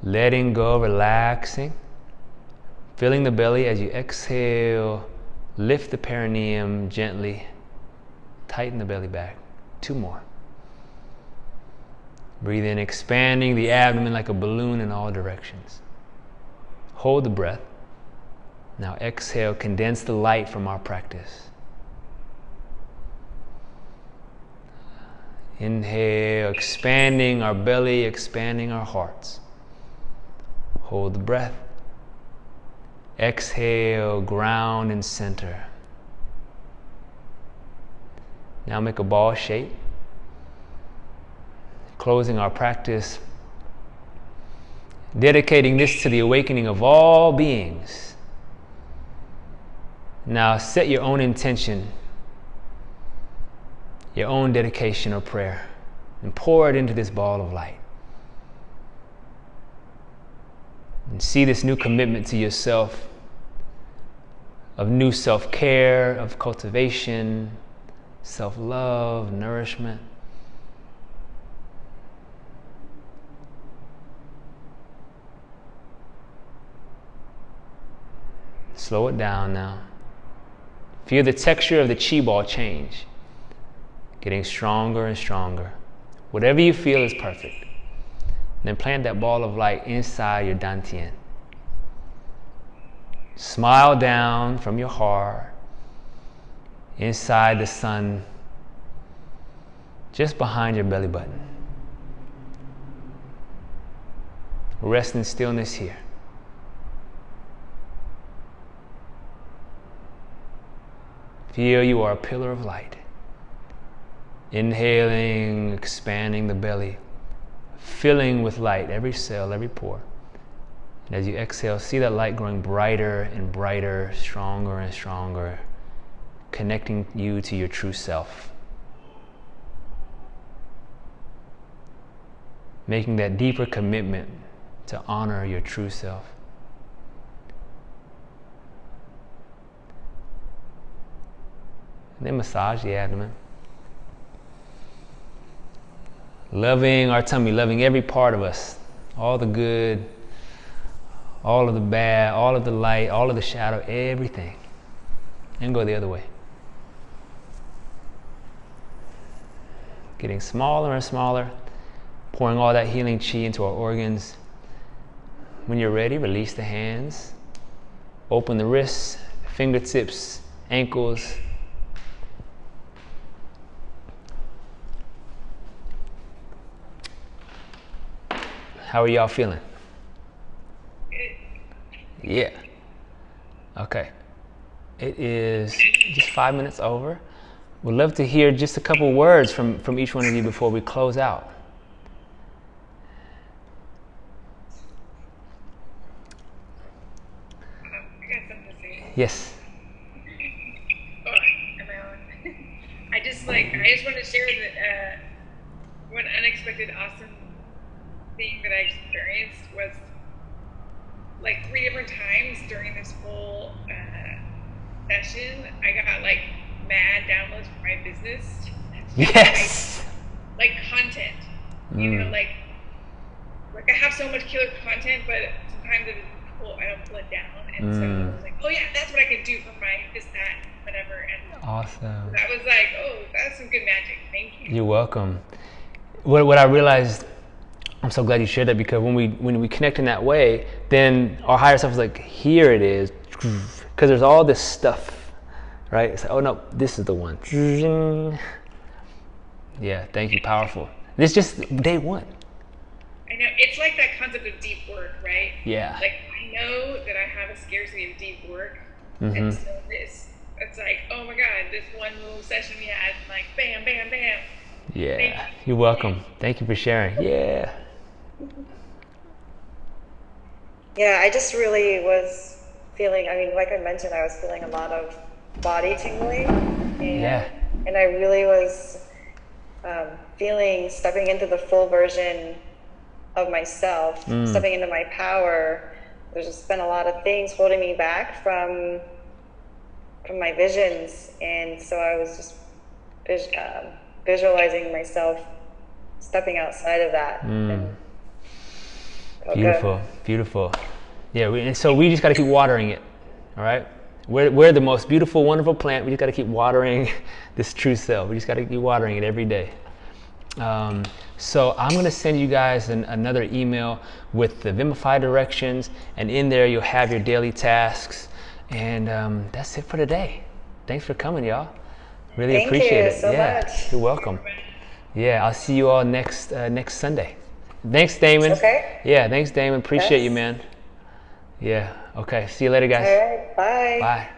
Letting go, relaxing. Filling the belly. As you exhale, lift the perineum gently. Tighten the belly back. 2 more. Breathe in, expanding the abdomen like a balloon in all directions. Hold the breath. Now exhale, condense the light from our practice. Inhale, expanding our belly, expanding our hearts. Hold the breath. Exhale, ground and center. Now make a ball shape. Closing our practice. Dedicating this to the awakening of all beings. Now set your own intention, your own dedication or prayer, and pour it into this ball of light. And see this new commitment to yourself, of new self-care, of cultivation, self-love, nourishment. Slow it down now. Feel the texture of the chi ball change, getting stronger and stronger. Whatever you feel is perfect. And then plant that ball of light inside your dantian. Smile down from your heart, inside the sun, just behind your belly button. Rest in stillness here. Feel you are a pillar of light. Inhaling, expanding the belly, filling with light every cell, every pore. And as you exhale, see that light growing brighter and brighter, stronger and stronger, connecting you to your true self. Making that deeper commitment to honor your true self. And then massage the abdomen. Loving our tummy, loving every part of us. All the good, all of the bad, all of the light, all of the shadow, everything. And go the other way. Getting smaller and smaller. Pouring all that healing chi into our organs. When you're ready, release the hands. Open the wrists, fingertips, ankles. How are y'all feeling? Good. Yeah. Okay. It is just 5 minutes over. We'd love to hear just a couple words from each one of you before we close out. I got something to say. Yes. Oh, am I on? I just want to share that one unexpected awesome thing that I experienced was like 3 different times during this whole session, I got like mad downloads for my business. Yes. Like content, you know, like I have so much killer content, but sometimes I don't pull it down, and so I was like, oh yeah, that's what I can do for my this, that, whatever, and Awesome. I was like, oh, that's some good magic. Thank you. You're welcome. What I realized, I'm so glad you shared that, because when we connect in that way, then our higher self is like, here it is, because there's all this stuff, right? It's like, oh no, this is the one. Yeah, thank you, powerful. This is just day one. I know, it's like that concept of deep work, right? Yeah. Like, I know that I have a scarcity of deep work, and so it's like, oh my God, this one little session we had, like, bam, bam, bam. Yeah, you're welcome. Thank you for sharing. Yeah. Yeah, I just really was feeling, I mean, like I mentioned, I was feeling a lot of body tingling. And I really was stepping into the full version of myself, stepping into my power. There's just been a lot of things holding me back from my visions. And so I was just visualizing myself stepping outside of that. Beautiful, beautiful. Yeah, and so we just got to keep watering it, all right? We're the most beautiful, wonderful plant. We just got to keep watering this true self. We just got to keep watering it every day. So I'm going to send you guys another email with the Vimify directions, and in there you'll have your daily tasks. And that's it for today. Thanks for coming, y'all. Really appreciate it. Thank you so much. You're welcome. Yeah, I'll see you all next Sunday. Thanks, Damon. Okay. Yeah, thanks, Damon. Appreciate you, man. Yeah. Okay. See you later, guys. All right. Bye. Bye.